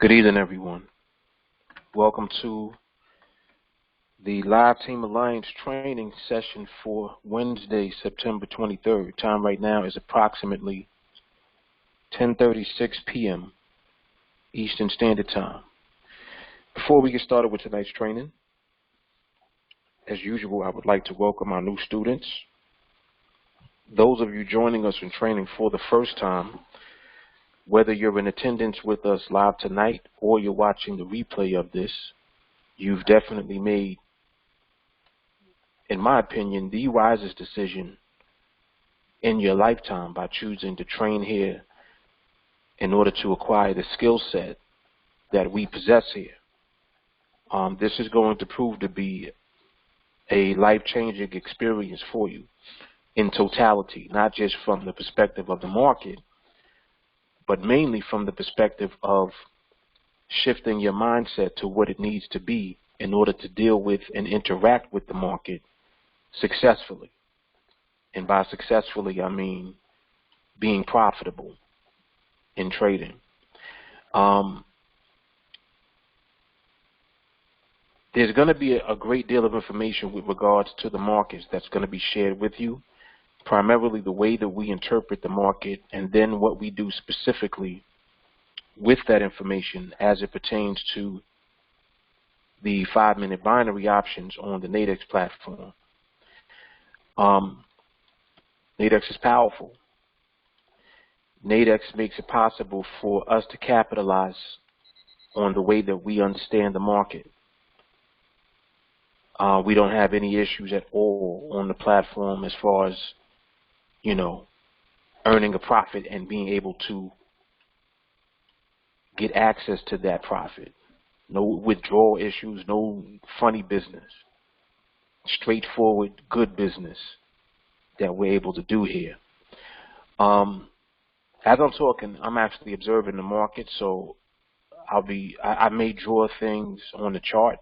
Good evening, everyone. Welcome to the Live Team Alliance training session for Wednesday, September 23rd. Time right now is approximately 10:36 p.m. Eastern Standard Time. Before we get started with tonight's training, as usual, I would like to welcome our new students. Those of you joining us in training for the first time, whether you're in attendance with us live tonight or you're watching the replay of this, you've definitely made, in my opinion, the wisest decision in your lifetime by choosing to train here in order to acquire the skill set that we possess here. This is going to prove to be a life-changing experience for you in totality, not just from the perspective of the market, but mainly from the perspective of shifting your mindset to what it needs to be in order to deal with and interact with the market successfully. And by successfully, I mean being profitable in trading. There's going to be a great deal of information with regards to the markets that's going to be shared with you, primarily the way that we interpret the market and then what we do specifically with that information as it pertains to the 5-minute binary options on the Nadex platform. Nadex is powerful. Nadex makes it possible for us to capitalize on the way that we understand the market. We don't have any issues at all on the platform as far as, earning a profit and being able to get access to that profit. No withdrawal issues, no funny business. Straightforward, good business that we're able to do here. As I'm talking, I'm actually observing the market, so I may draw things on the chart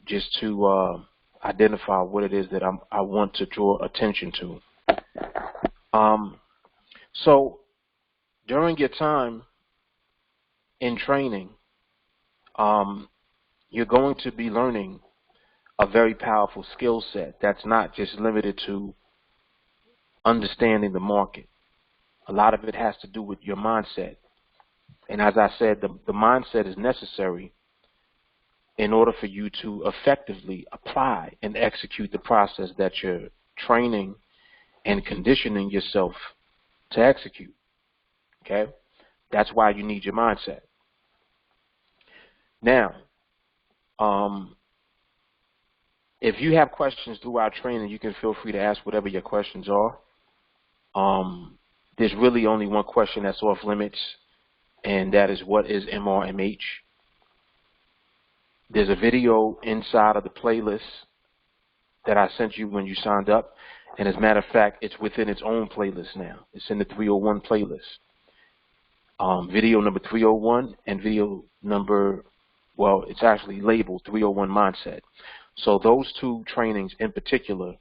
just to identify what it is that I want to draw attention to. So during your time in training, you're going to be learning a very powerful skill set that's not just limited to understanding the market. A lot of it has to do with your mindset. And as I said, the mindset is necessary in order for you to effectively apply and execute the process that you're training and conditioning yourself to execute. Okay? That's why you need your mindset. Now, if you have questions throughout training, you can feel free to ask whatever your questions are. There's really only one question that's off limits, and that is, what is MRMH? There's a video inside of the playlist that I sent you when you signed up, and as a matter of fact, it's within its own playlist now. It's in the 301 playlist. Video number 301 and video number, well, it's actually labeled 301 Mindset. So those two trainings in particular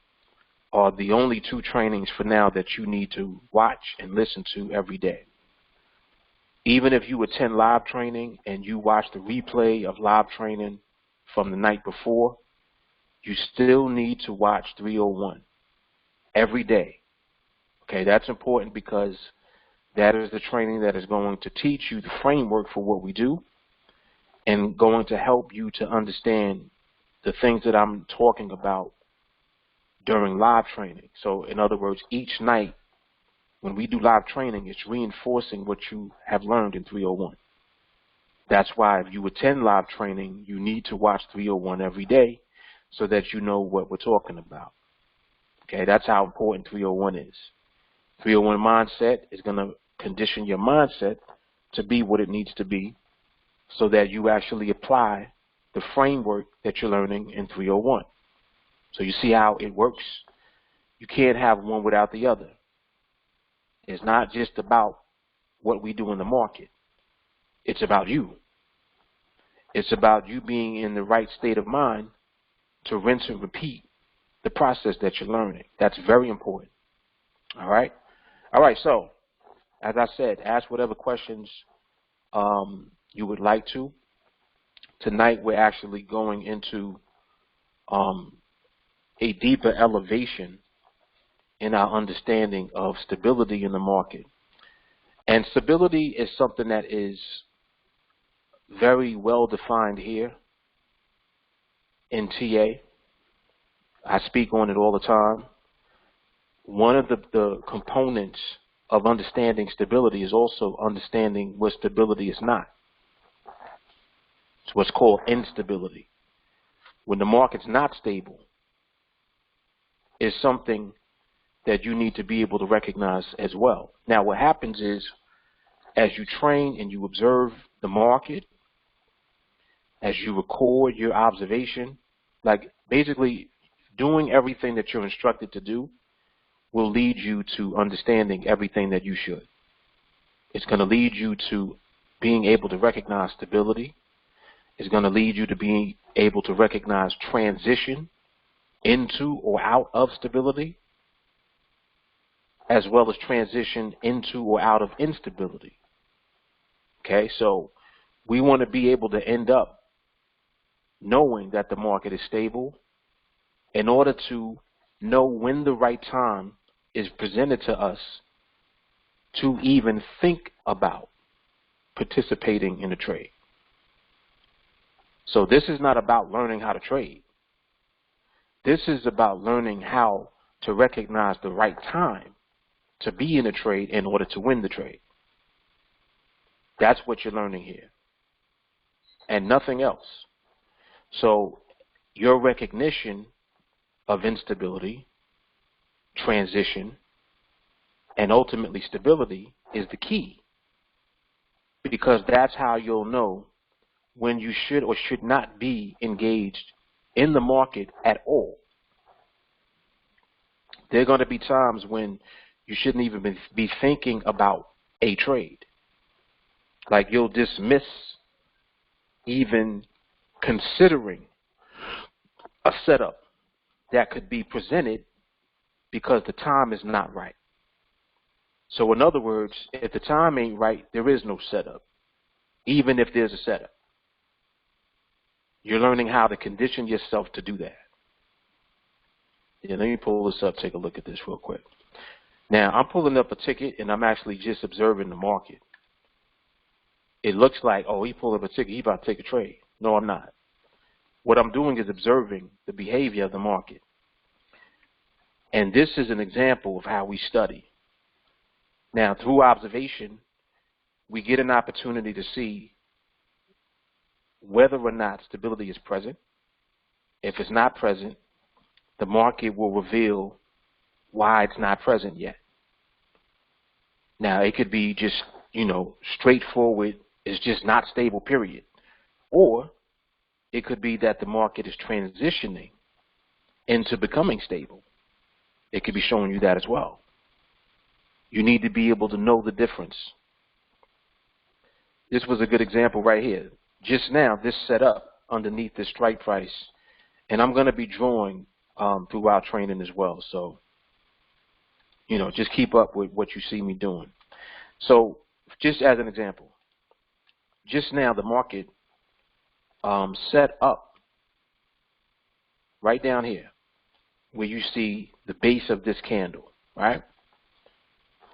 are the only two trainings for now that you need to watch and listen to every day. Even if you attend live training and you watch the replay of live training from the night before, you still need to watch 301 every day. Okay, that's important because that is the training that is going to teach you the framework for what we do and going to help you to understand the things that I'm talking about during live training. So in other words, each night when we do live training, it's reinforcing what you have learned in 301. That's why if you attend live training, you need to watch 301 every day so that you know what we're talking about. Okay, that's how important 301 is. 301 Mindset is going to condition your mindset to be what it needs to be so that you actually apply the framework that you're learning in 301. So you see how it works? You can't have one without the other. It's not just about what we do in the market. It's about you. It's about you being in the right state of mind to rinse and repeat the process that you're learning. That's very important. All right? All right, so as I said, ask whatever questions you would like to. Tonight we're actually going into a deeper elevation in our understanding of stability in the market. And stability is something that is very well defined here in TA. I speak on it all the time. One of the components of understanding stability is also understanding what stability is not. It's what's called instability. When the market's not stable, is something that you need to be able to recognize as well. Now, what happens is, as you train and you observe the market, as you record your observation, like basically doing everything that you're instructed to do will lead you to understanding everything that you should. It's going to lead you to being able to recognize stability. It's going to lead you to being able to recognize transition into or out of stability, as well as transition into or out of instability. Okay, so we want to be able to end up knowing that the market is stable in order to know when the right time is presented to us to even think about participating in a trade. So this is not about learning how to trade. This is about learning how to recognize the right time to be in a trade in order to win the trade. That's what you're learning here, and nothing else. So your recognition of instability, transition, and ultimately stability is the key, because that's how you'll know when you should or should not be engaged in the market at all. There are going to be times when you shouldn't even be thinking about a trade. Like you'll dismiss even considering a setup that could be presented because the time is not right. So in other words, if the time ain't right, there is no setup, even if there's a setup. You're learning how to condition yourself to do that. Yeah, let me pull this up, take a look at this real quick. Now, I'm pulling up a ticket, and I'm actually just observing the market. It looks like, oh, he pulled up a ticket, he about to take a trade. No, I'm not. What I'm doing is observing the behavior of the market. And this is an example of how we study. Now, through observation, we get an opportunity to see whether or not stability is present. If it's not present, the market will reveal why it's not present yet. Now, it could be just, straightforward, it's just not stable, period. Or it could be that the market is transitioning into becoming stable. It could be showing you that as well. You need to be able to know the difference. This was a good example right here. Just now, this set up underneath this strike price, and I'm going to be drawing through our training as well. So, just keep up with what you see me doing. So, just as an example, just now the market set up right down here where you see the base of this candle, right?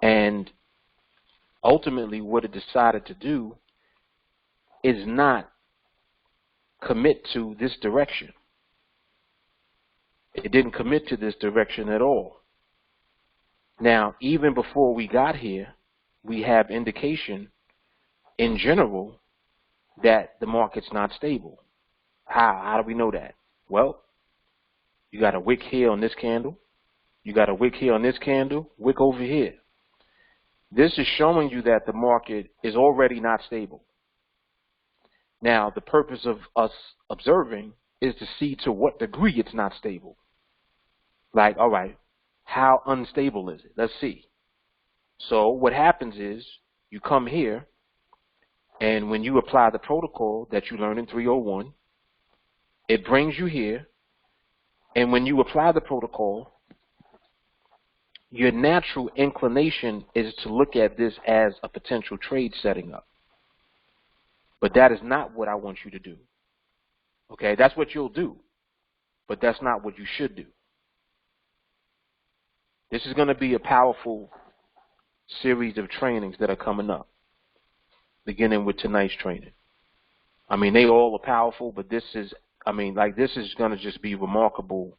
And ultimately what it decided to do is not commit to this direction. It didn't commit to this direction at all. Now, even before we got here, we have indication in general that the market's not stable. How do we know that? Well, you got a wick here on this candle. You got a wick here on this candle, wick over here. This is showing you that the market is already not stable. Now, the purpose of us observing is to see to what degree it's not stable. Like, all right, how unstable is it? Let's see. So what happens is you come here, and when you apply the protocol that you learned in 301, it brings you here. And when you apply the protocol, your natural inclination is to look at this as a potential trade setting up. But that is not what I want you to do. Okay, that's what you'll do, but that's not what you should do. This is going to be a powerful series of trainings that are coming up, beginning with tonight's training. I mean, they all are powerful, but this is, I mean, like, this is going to just be remarkable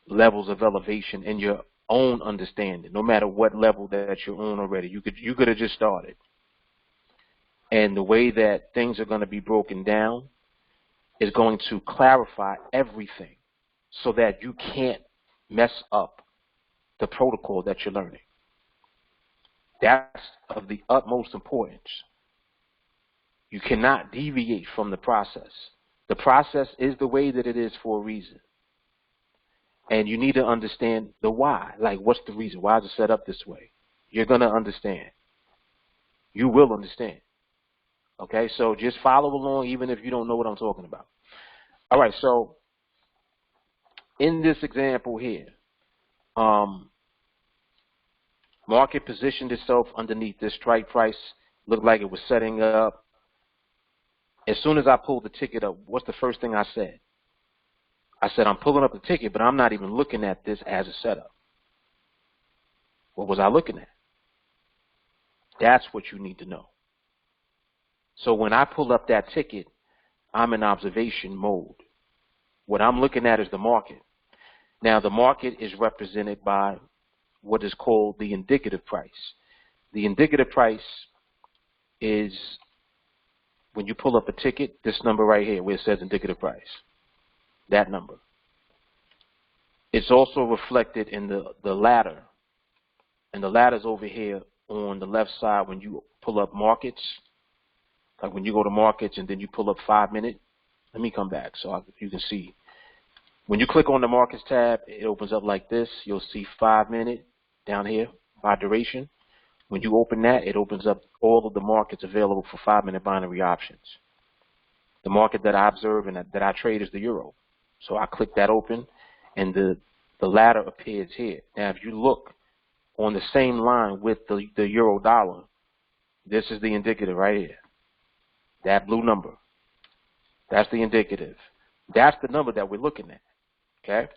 levels of elevation in your own understanding, no matter what level that you're on already. You could have just started. And the way that things are going to be broken down is going to clarify everything so that you can't mess up the protocol that you're learning. That's of the utmost importance. You cannot deviate from the process. The process is the way that it is for a reason. And you need to understand the why. Like, what's the reason? Why is it set up this way? You're going to understand. You will understand. Okay, so just follow along even if you don't know what I'm talking about. All right, so in this example here, market positioned itself underneath this strike price. Looked like it was setting up. As soon as I pulled the ticket up, what's the first thing I said? I said, I'm pulling up the ticket, but I'm not even looking at this as a setup. What was I looking at? That's what you need to know. So when I pull up that ticket, I'm in observation mode. What I'm looking at is the market. Now, the market is represented by what is called the indicative price. The indicative price is when you pull up a ticket, this number right here where it says indicative price, that number. It's also reflected in the ladder. And the ladder's over here on the left side when you pull up markets. Like when you go to markets and then you pull up 5 minute. Let me come back so you can see. When you click on the markets tab, it opens up like this. You'll see 5 minute down here by duration. When you open that, it opens up all of the markets available for 5 minute binary options. The market that I observe and that I trade is the euro. So I click that open and the ladder appears here. Now if you look on the same line with the euro dollar, this is the indicative right here. That blue number. That's the indicative. That's the number that we're looking at. Okay?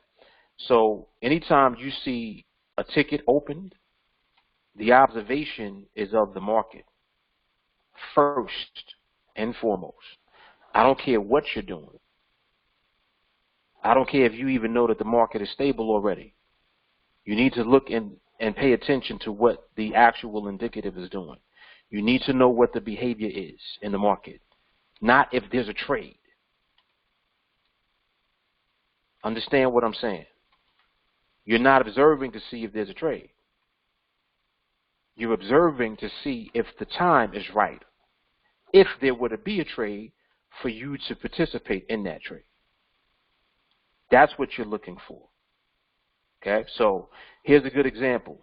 So anytime you see a ticket opened, the observation is of the market first and foremost. I don't care what you're doing. I don't care if you even know that the market is stable already. You need to look and pay attention to what the actual indicative is doing. You need to know what the behavior is in the market, not if there's a trade. Understand what I'm saying? You're not observing to see if there's a trade. You're observing to see if the time is right, if there were to be a trade for you to participate in that trade. That's what you're looking for. Okay, so here's a good example.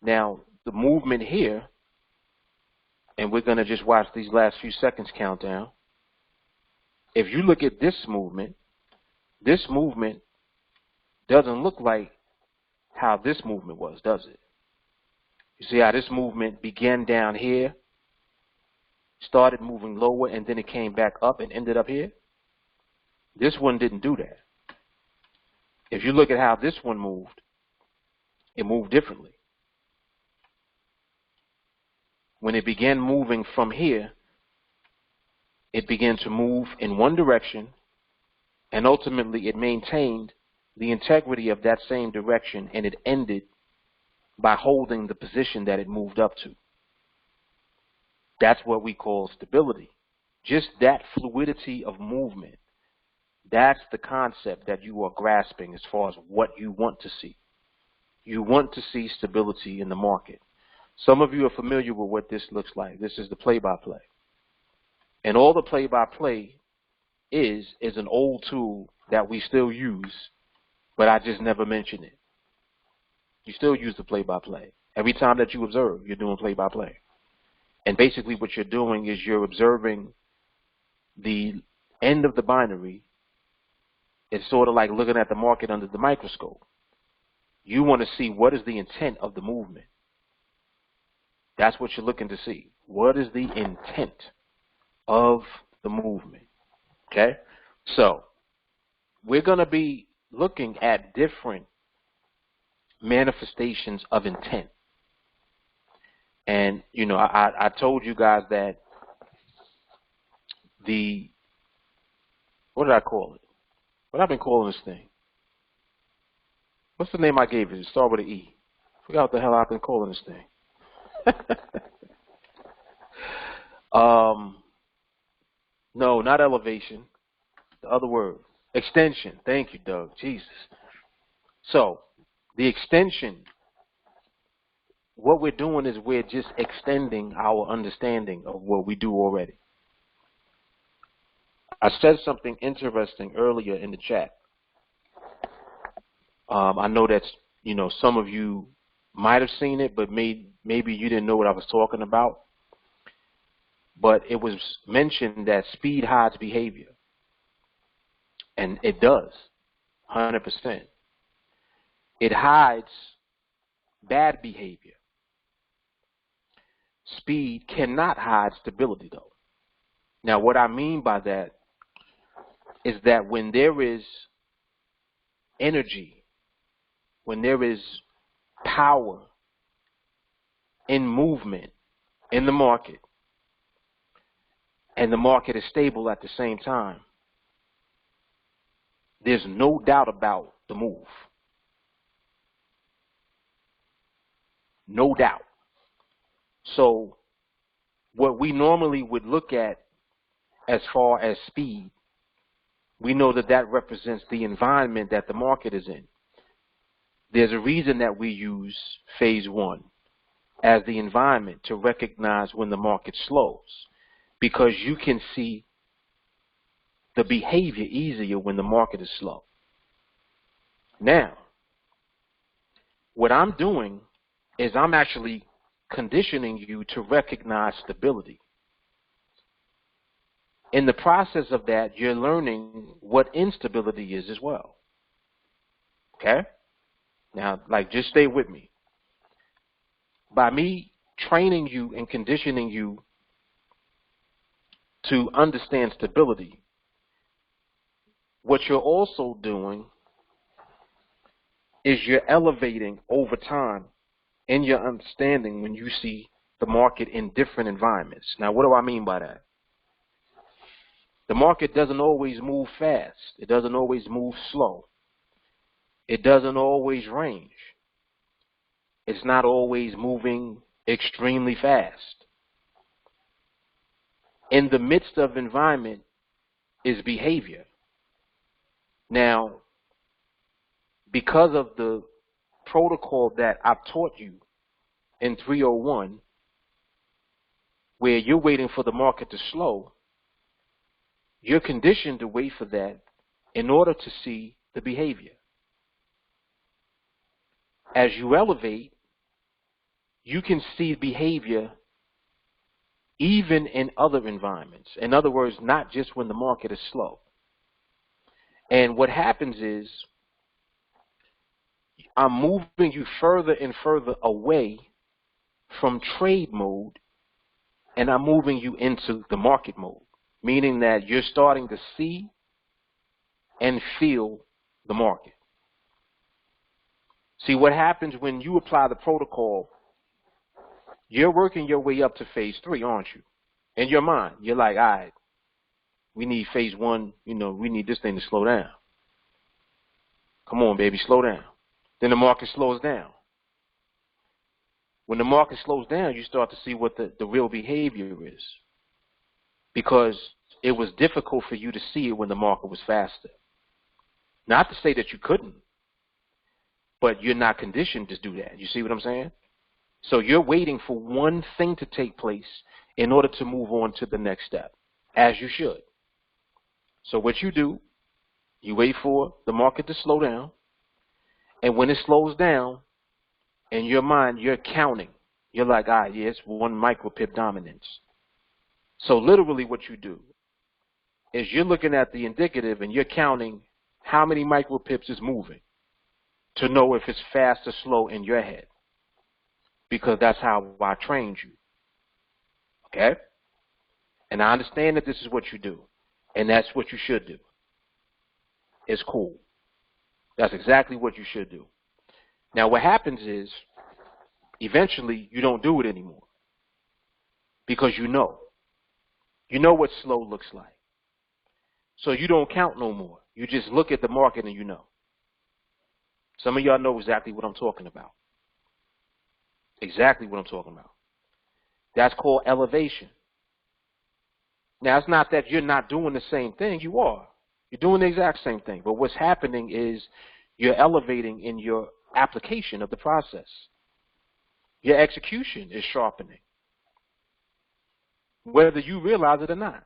Now, the movement here, and we're going to just watch these last few seconds count down. If you look at this movement doesn't look like how this movement was, does it? You see how this movement began down here, started moving lower, and then it came back up and ended up here? This one didn't do that. If you look at how this one moved, it moved differently. When it began moving from here, it began to move in one direction, and ultimately it maintained the integrity of that same direction, and it ended by holding the position that it moved up to. That's what we call stability. Just that fluidity of movement. That's the concept that you are grasping as far as what you want to see. You want to see stability in the market. Some of you are familiar with what this looks like. This is the play-by-play. And all the play-by-play is an old tool that we still use, but I just never mention it. You still use the play-by-play. Every time that you observe, you're doing play-by-play. And basically what you're doing is you're observing the end of the binary. It's sort of like looking at the market under the microscope. You want to see what is the intent of the movement. That's what you're looking to see. What is the intent? of the movement. Okay? So we're going to be looking at different manifestations of intent. And, you know, I told you guys that what did I call it? What I've been calling this thing? What's the name I gave it? It started with an E. Forgot what the hell I've been calling this thing. No, not elevation. The other word. Extension. Thank you, Doug. Jesus. So, the extension, what we're doing is we're just extending our understanding of what we do already. I said something interesting earlier in the chat. I know that, you know, some of you might have seen it, but maybe you didn't know what I was talking about. But it was mentioned that speed hides behavior. And it does, 100%. It hides bad behavior. Speed cannot hide stability, though. Now, what I mean by that is that when there is energy, when there is power in movement in the market, and the market is stable at the same time, there's no doubt about the move. No doubt. So what we normally would look at as far as speed, we know that that represents the environment that the market is in. There's a reason that we use phase one as the environment to recognize when the market slows, because you can see the behavior easier when the market is slow. Now, what I'm doing is I'm actually conditioning you to recognize stability. In the process of that, you're learning what instability is as well. Okay? Now, like, just stay with me. By me training you and conditioning you to understand stability, what you're also doing is you're elevating over time in your understanding when you see the market in different environments. Now, what do I mean by that? The market doesn't always move fast. It doesn't always move slow. It doesn't always range. It's not always moving extremely fast. In the midst of environment is behavior. Now, because of the protocol that I've taught you in 301, where you're waiting for the market to slow, you're conditioned to wait for that in order to see the behavior. As you elevate, you can see behavior even in other environments. In other words, not just when the market is slow. And what happens is I'm moving you further and further away from trade mode, and I'm moving you into the market mode, meaning that you're starting to see and feel the market. See, what happens when you apply the protocol, you're working your way up to phase 3, aren't you? In your mind, you're like, all right, we need phase 1, you know, we need this thing to slow down. Come on, baby, slow down. Then the market slows down. When the market slows down, you start to see what the real behavior is, because it was difficult for you to see it when the market was faster. Not to say that you couldn't, but you're not conditioned to do that. You see what I'm saying? So you're waiting for one thing to take place in order to move on to the next step, as you should. So what you do, you wait for the market to slow down, and when it slows down, in your mind, you're counting. You're like, ah, yeah, it's 1 micropip dominance. So literally what you do is you're looking at the indicative and you're counting how many micropips is moving to know if it's fast or slow in your head, because that's how I trained you. Okay? And I understand that this is what you do, and that's what you should do. It's cool. That's exactly what you should do. Now, what happens is, eventually, you don't do it anymore because you know. You know what slow looks like. So you don't count no more. You just look at the market and you know. Some of y'all know exactly what I'm talking about. Exactly what I'm talking about. That's called elevation. Now, it's not that you're not doing the same thing. You are. You're doing the exact same thing. But what's happening is you're elevating in your application of the process. Your execution is sharpening, whether you realize it or not.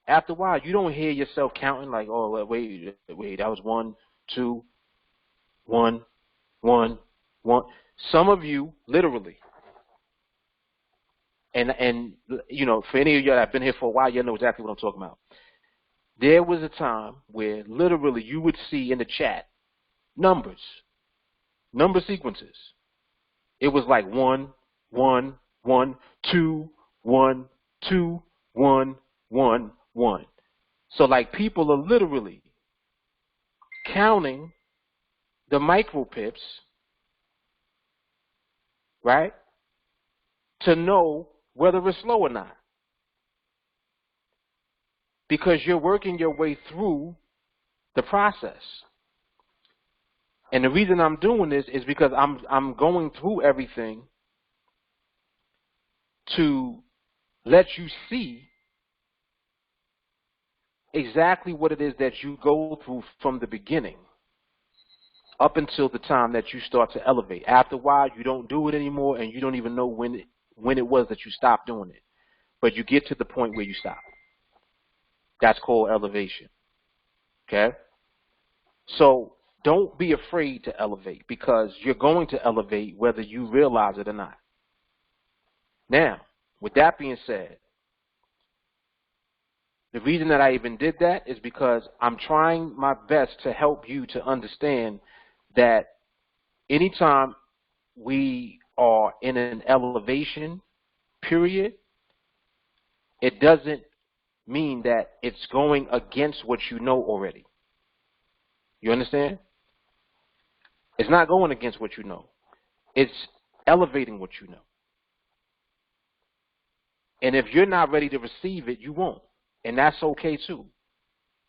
After a while, you don't hear yourself counting like, oh, wait, that was 1, 2, 1, 1, 1. Some of you, literally, and you know, for any of you that have been here for a while, you know exactly what I'm talking about. There was a time where literally you would see in the chat number sequences. It was like 1, 1, 1, 2, 1, 2, 1, 1, 1. So like people are literally counting the micro pips, right, to know whether it's slow or not. Because you're working your way through the process. And the reason I'm doing this is because I'm going through everything to let you see exactly what it is that you go through from the beginning up until the time that you start to elevate. After a while, you don't do it anymore, and you don't even know when it was that you stopped doing it. But you get to the point where you stop. That's called elevation. Okay? So don't be afraid to elevate, because you're going to elevate whether you realize it or not. Now, with that being said, the reason that I even did that is because I'm trying my best to help you to understand that anytime we are in an elevation period, it doesn't mean that it's going against what you know already. You understand? It's not going against what you know. It's elevating what you know. And if you're not ready to receive it, you won't. And that's okay too.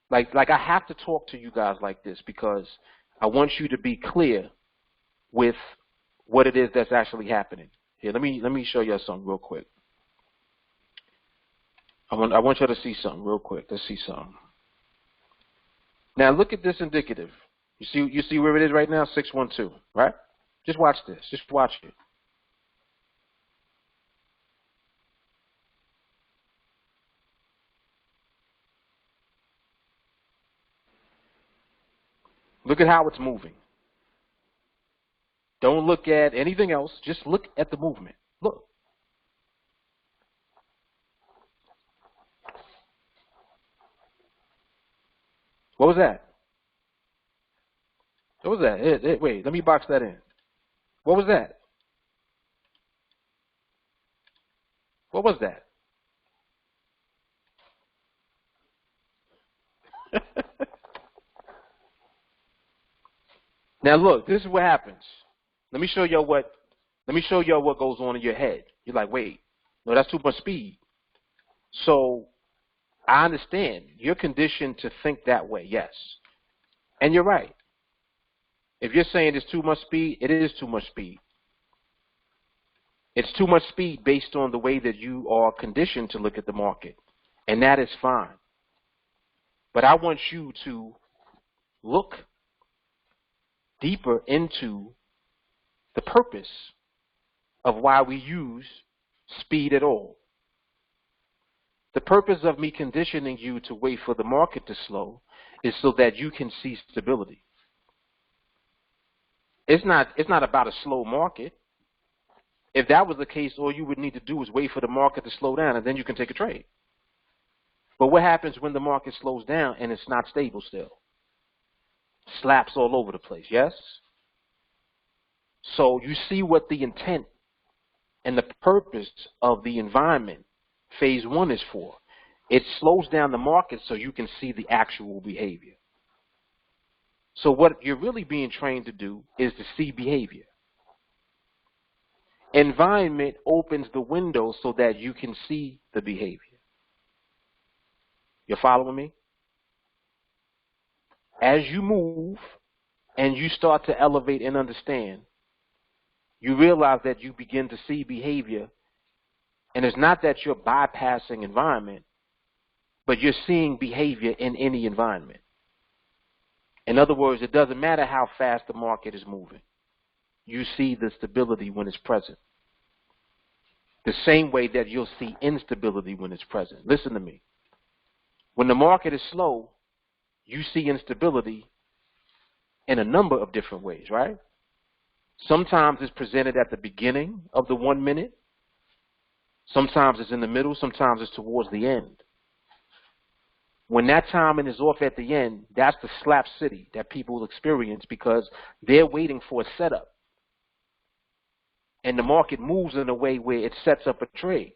Like I have to talk to you guys like this because I want you to be clear with what it is that's actually happening. Here, let me show you something real quick. I want you to see something real quick. Let's see something. Now look at this indicative. You see where it is right now? 612, right? Just watch this. Just watch it. Look at how it's moving. Don't look at anything else. Just look at the movement. Look. What was that? What was that? Wait, let me box that in. What was that? What was that? Now look, this is what happens. Let me show you what goes on in your head. You're like, wait, no, that's too much speed. So I understand you're conditioned to think that way, yes. And you're right. If you're saying it's too much speed, it is too much speed. It's too much speed based on the way that you are conditioned to look at the market. And that is fine. But I want you to look deeper into the purpose of why we use speed at all. The purpose of me conditioning you to wait for the market to slow is so that you can see stability. It's not about a slow market. If that was the case, all you would need to do is wait for the market to slow down, and then you can take a trade. But what happens when the market slows down and it's not stable still? Slaps all over the place, yes? So you see what the intent and the purpose of the environment phase one is for. It slows down the market so you can see the actual behavior. So what you're really being trained to do is to see behavior. Environment opens the window so that you can see the behavior. You're following me? As you move and you start to elevate and understand, you realize that you begin to see behavior, and it's not that you're bypassing environment, but you're seeing behavior in any environment. In other words, it doesn't matter how fast the market is moving. You see the stability when it's present. The same way that you'll see instability when it's present. Listen to me. When the market is slow, you see instability in a number of different ways, right? Sometimes it's presented at the beginning of the 1 minute. Sometimes it's in the middle. Sometimes it's towards the end. When that timing is off at the end, that's the slap city that people experience because they're waiting for a setup. And the market moves in a way where it sets up a trade.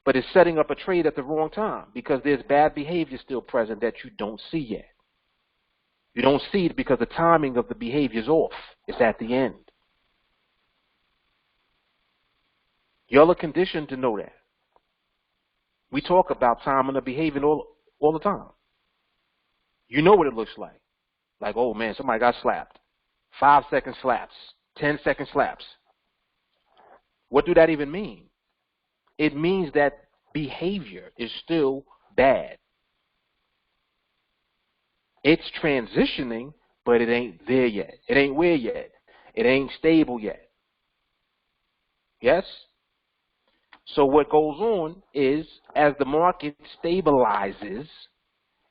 But it's setting up a trade at the wrong time because there's bad behavior still present that you don't see yet. You don't see it because the timing of the behavior is off. It's at the end. Y'all are conditioned to know that. We talk about timing of behavior all the time. You know what it looks like. Like, oh man, somebody got slapped. 5-second slaps, 10-second slaps. What do that even mean? It means that behavior is still bad. It's transitioning, but it ain't there yet. It ain't where yet. It ain't stable yet. Yes? So what goes on is, as the market stabilizes,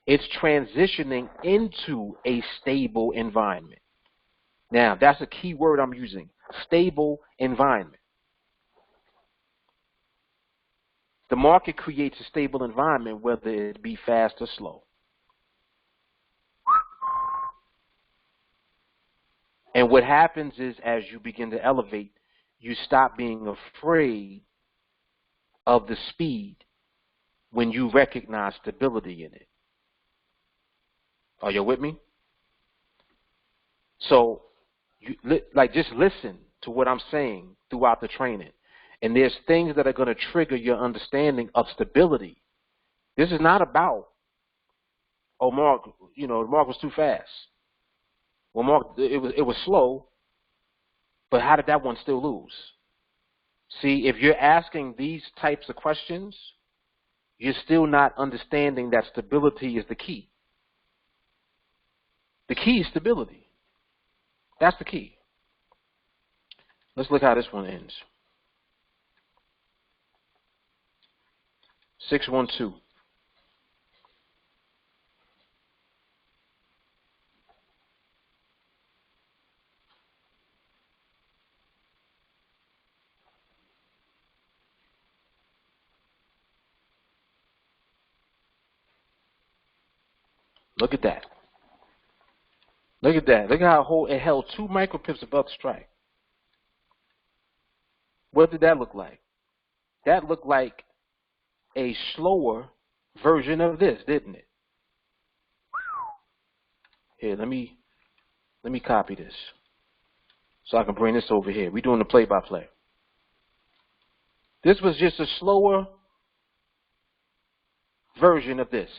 it's transitioning into a stable environment. Now, that's a key word I'm using, stable environment. The market creates a stable environment, whether it be fast or slow. And what happens is, as you begin to elevate, you stop being afraid of the speed when you recognize stability in it. Are you with me? So, just listen to what I'm saying throughout the training. And there's things that are going to trigger your understanding of stability. This is not about, oh, Mark, Mark was too fast. Well, Mark, it was slow, but how did that one still lose? See, if you're asking these types of questions, you're still not understanding that stability is the key. The key is stability. That's the key. Let's look how this one ends. 612. Look at that. Look at that. Look at how it held 2 micropips above the strike. What did that look like? That looked like a slower version of this, didn't it? Here, let me copy this so I can bring this over here. We're doing the play-by-play. This was just a slower version of this.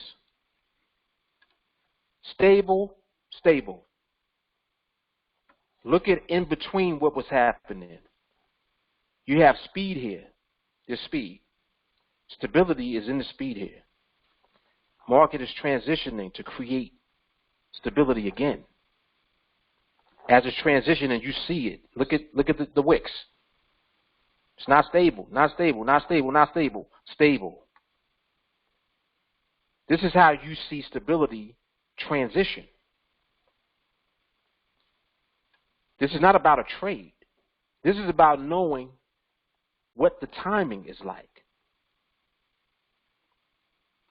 Stable, stable. Look at in between what was happening. You have speed here. There's speed. Stability is in the speed here. Market is transitioning to create stability again. As it's transitioning, you see it. Look at the wicks. It's not stable, not stable, not stable, not stable. Stable. This is how you see stability transition. This is not about a trade. This is about knowing what the timing is like.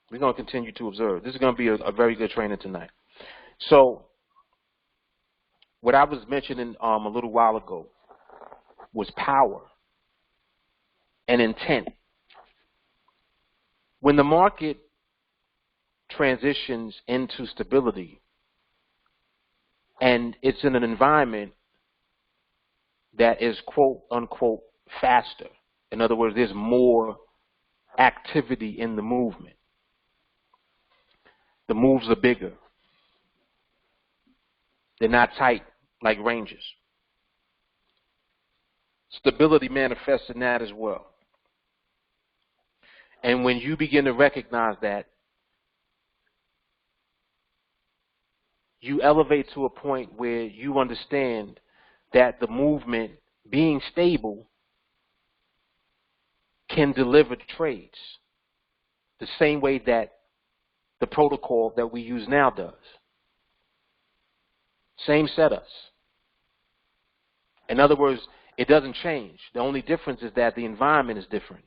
We're going to continue to observe. This is going to be a very good training tonight. So, what I was mentioning a little while ago was power and intent. When the market transitions into stability and it's in an environment that is quote unquote faster, in other words, there's more activity in the movement. The moves are bigger. They're not tight like ranges. Stability manifests in that as well. And when you begin to recognize that, you elevate to a point where you understand that the movement, being stable, can deliver trades the same way that the protocol that we use now does. Same setups. In other words, it doesn't change. The only difference is that the environment is different.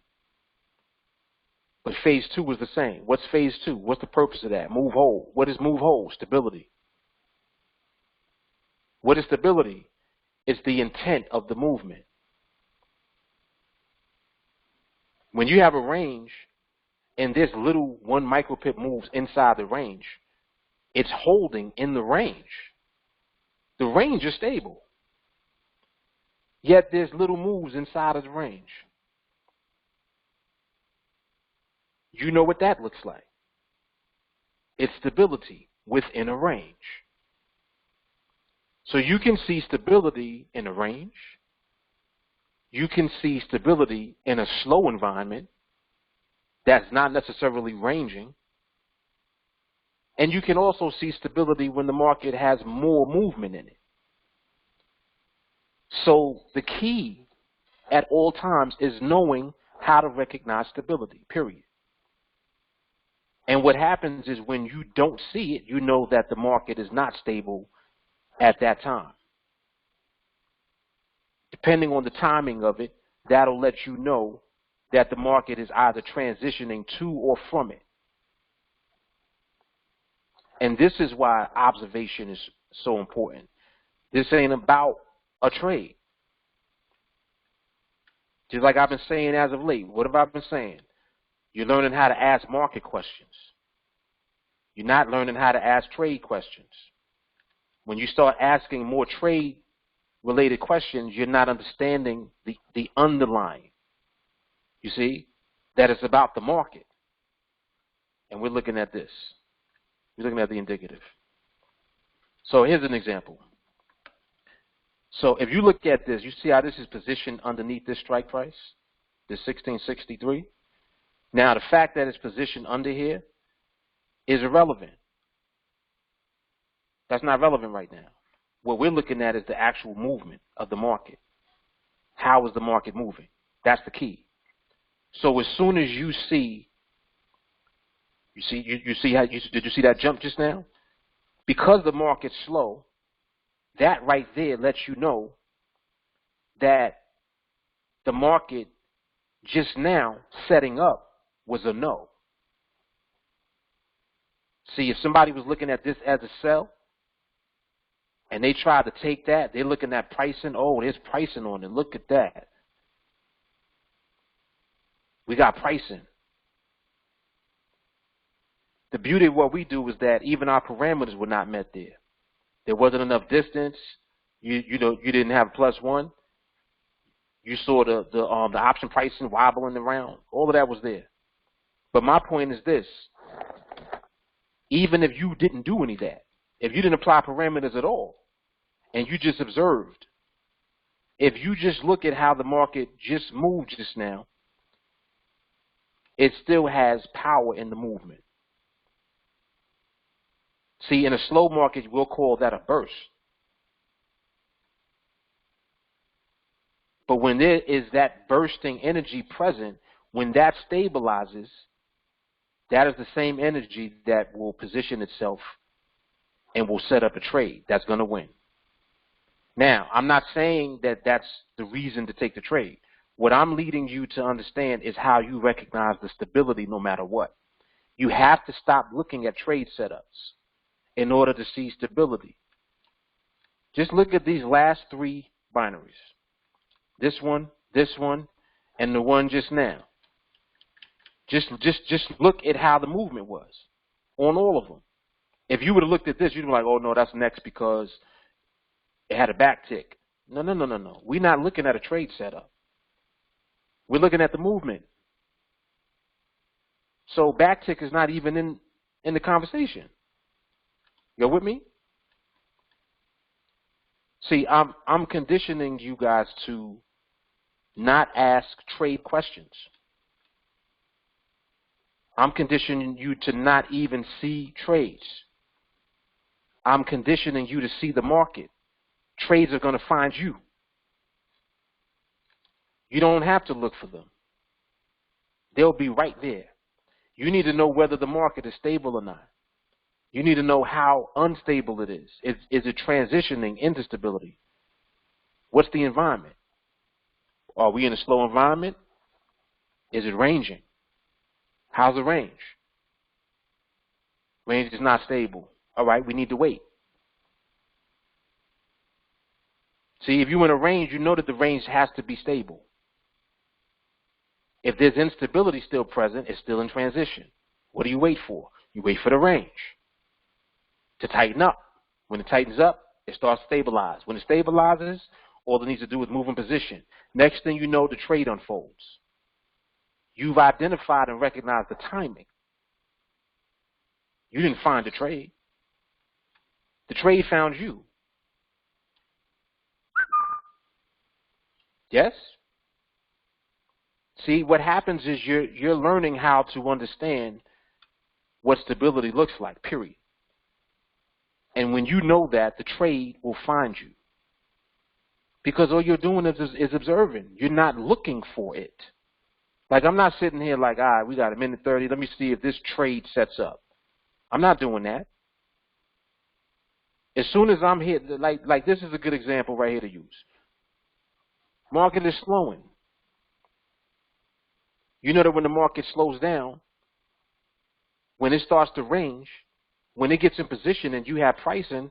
But phase 2 is the same. What's phase 2? What's the purpose of that? Move hold. What is move hold? Stability. What is stability? It's the intent of the movement. When you have a range and this little 1 micropip moves inside the range, it's holding in the range. The range is stable. Yet there's little moves inside of the range. You know what that looks like. It's stability within a range. So you can see stability in a range. You can see stability in a slow environment that's not necessarily ranging. And you can also see stability when the market has more movement in it. So the key at all times is knowing how to recognize stability, period. And what happens is when you don't see it, you know that the market is not stable at that time. Depending on the timing of it, that'll let you know that the market is either transitioning to or from it. And this is why observation is so important. This ain't about a trade. Just like I've been saying as of late. What have I been saying? You're learning how to ask market questions. You're not learning how to ask trade questions. When you start asking more trade-related questions, you're not understanding the underlying. You see, that it's about the market. And we're looking at this. We're looking at the indicative. So here's an example. So if you look at this, you see how this is positioned underneath this strike price, this 1663. Now, the fact that it's positioned under here is irrelevant. That's not relevant right now. What we're looking at is the actual movement of the market. How is the market moving? That's the key. So as soon as you see, did you see that jump just now? Because the market's slow, that right there lets you know that the market just now setting up was a no. See, if somebody was looking at this as a sell and they tried to take that, they're looking at pricing. Oh, there's pricing on it. Look at that. We got pricing. The beauty of what we do is that even our parameters were not met there. There wasn't enough distance. You didn't have +1. You saw the option pricing wobbling around. All of that was there. But my point is this. Even if you didn't do any of that, if you didn't apply parameters at all, and you just observed, if you just look at how the market just moved just now, it still has power in the movement. See, in a slow market, we'll call that a burst. But when there is that bursting energy present, when that stabilizes, that is the same energy that will position itself and will set up a trade that's going to win. Now, I'm not saying that that's the reason to take the trade. What I'm leading you to understand is how you recognize the stability no matter what. You have to stop looking at trade setups in order to see stability. Just look at these last 3 binaries. This one, and the one just now. Just look at how the movement was on all of them. If you would have looked at this, you'd be like, oh, no, that's next because it had a back tick. No. We're not looking at a trade setup. We're looking at the movement. So back tick is not even in the conversation. You with me? See, I'm conditioning you guys to not ask trade questions. I'm conditioning you to not even see trades. I'm conditioning you to see the market. Trades are going to find you. You don't have to look for them. They'll be right there. You need to know whether the market is stable or not. You need to know how unstable it is. Is it transitioning into stability? What's the environment? Are we in a slow environment? Is it ranging? How's the range? Range is not stable. All right, we need to wait. See, if you're in a range, you know that the range has to be stable. If there's instability still present, it's still in transition. What do you wait for? You wait for the range to tighten up. When it tightens up, it starts to stabilize. When it stabilizes, all it needs to do is move in position. Next thing you know, the trade unfolds. You've identified and recognized the timing. You didn't find the trade. The trade found you. Yes? See, what happens is you're learning how to understand what stability looks like, period. And when you know that, the trade will find you. Because all you're doing is observing. You're not looking for it. Like, I'm not sitting here like, all right, we got a minute 30. Let me see if this trade sets up. I'm not doing that. As soon as I'm here, like this is a good example right here to use. Market is slowing. You know that when the market slows down, when it starts to range, when it gets in position and you have pricing,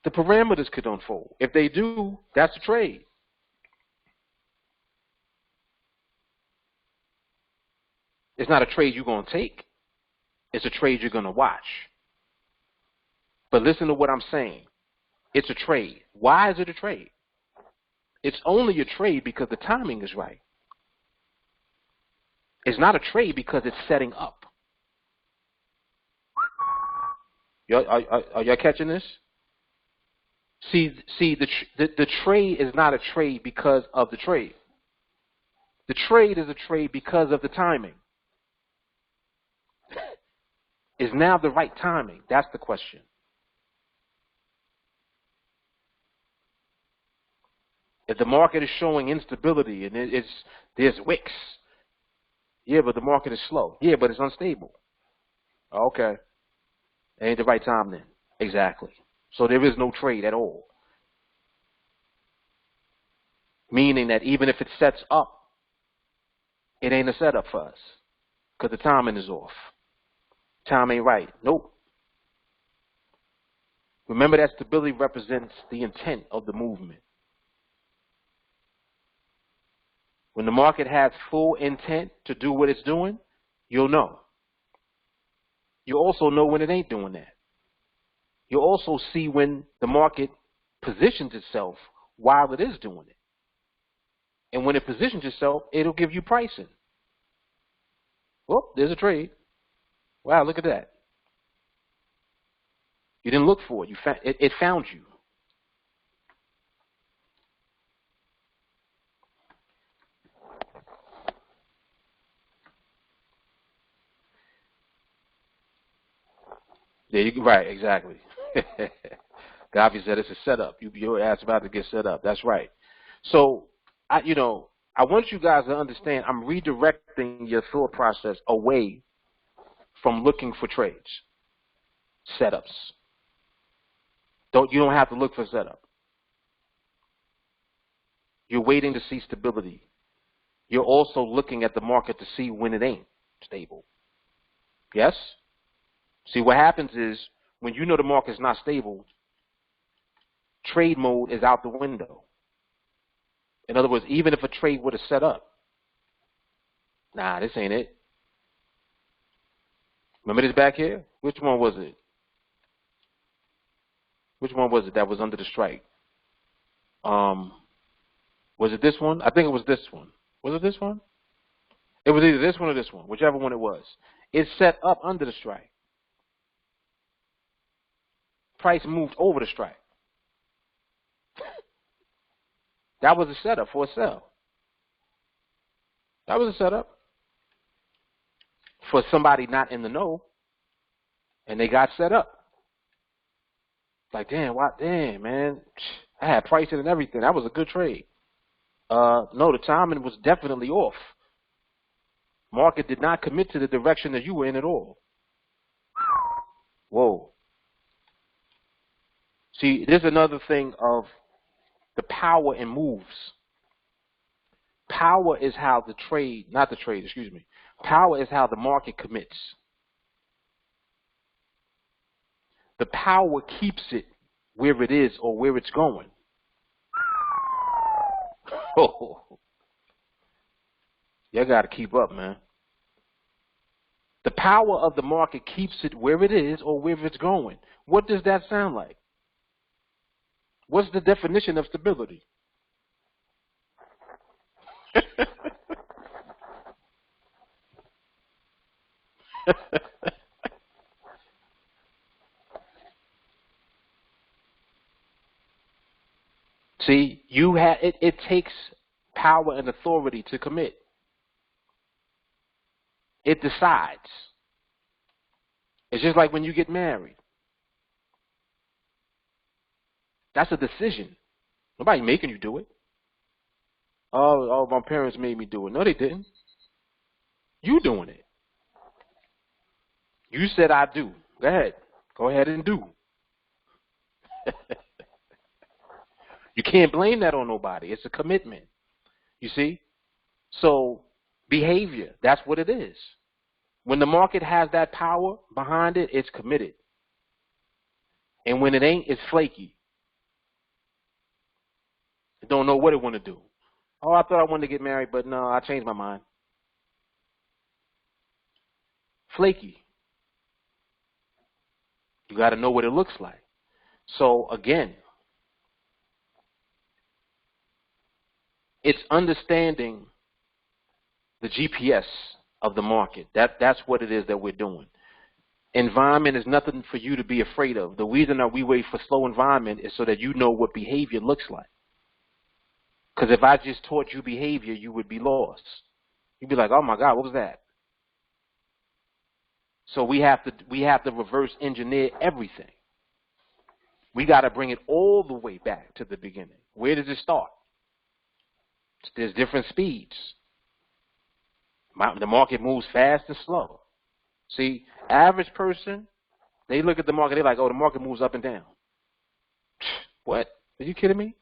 the parameters could unfold. If they do, that's a trade. It's not a trade you're going to take. It's a trade you're going to watch. But listen to what I'm saying. It's a trade. Why is it a trade? It's only a trade because the timing is right. It's not a trade because it's setting up. Are y'all catching this? See, the trade is not a trade because of the trade. The trade is a trade because of the timing. Is now the right timing? That's the question. If the market is showing instability and there's wicks, yeah, but the market is slow. Yeah, but it's unstable. Okay. Ain't the right time then. Exactly. So there is no trade at all. Meaning that even if it sets up, it ain't a setup for us because the timing is off. Time ain't right. Nope. Remember that stability represents the intent of the movement. When the market has full intent to do what it's doing, you'll know. You also know when it ain't doing that. You'll also see when the market positions itself while it is doing it. And when it positions itself, it'll give you pricing. Well, there's a trade. Wow, look at that. You didn't look for it. It found you. There you go. Right, exactly. Gavi said it's a setup. Your ass about to get set up. That's right. So, I want you guys to understand I'm redirecting your thought process away from looking for trades, setups. You don't have to look for setup. You're waiting to see stability. You're also looking at the market to see when it ain't stable. Yes? See, what happens is when you know the market's not stable, trade mode is out the window. In other words, even if a trade would have set up, nah, this ain't it. Remember this back here? Which one was it? Which one was it that was under the strike? Was it this one? I think it was this one. Was it this one? It was either this one or this one, whichever one it was. It set up under the strike. Price moved over the strike. That was a setup for a sell. That was a setup for somebody not in the know, and they got set up. Like, damn, what? Damn, man, I had pricing and everything. That was a good trade. No, the timing was definitely off. Market did not commit to the direction that you were in at all. Whoa. See, there's another thing of the power in moves. Power is how the trade, not the trade, excuse me. Power is how the market commits. The power keeps it where it is or where it's going. Oh, you got to keep up, man. The power of the market keeps it where it is or where it's going. What does that sound like? What's the definition of stability? See, it takes power and authority to commit. It decides. It's just like when you get married. That's a decision. Nobody making you do it. Oh, my parents made me do it. No, they didn't. You doing it. You said I do. Go ahead. Go ahead and do. You can't blame that on nobody. It's a commitment. You see? So behavior, that's what it is. When the market has that power behind it, it's committed. And when it ain't, it's flaky. It don't know what it want to do. Oh, I thought I wanted to get married, but no, I changed my mind. Flaky. You got to know what it looks like. So again, it's understanding the GPS of the market. That's what it is that we're doing. Environment is nothing for you to be afraid of. The reason that we wait for slow environment is so that you know what behavior looks like. Because if I just taught you behavior, you would be lost. You'd be like, oh my God, what was that? So we have to reverse engineer everything. We got to bring it all the way back to the beginning. Where does it start? There's different speeds. The market moves fast and slow. See, average person, they look at the market, they're like, oh, the market moves up and down. What? Are you kidding me?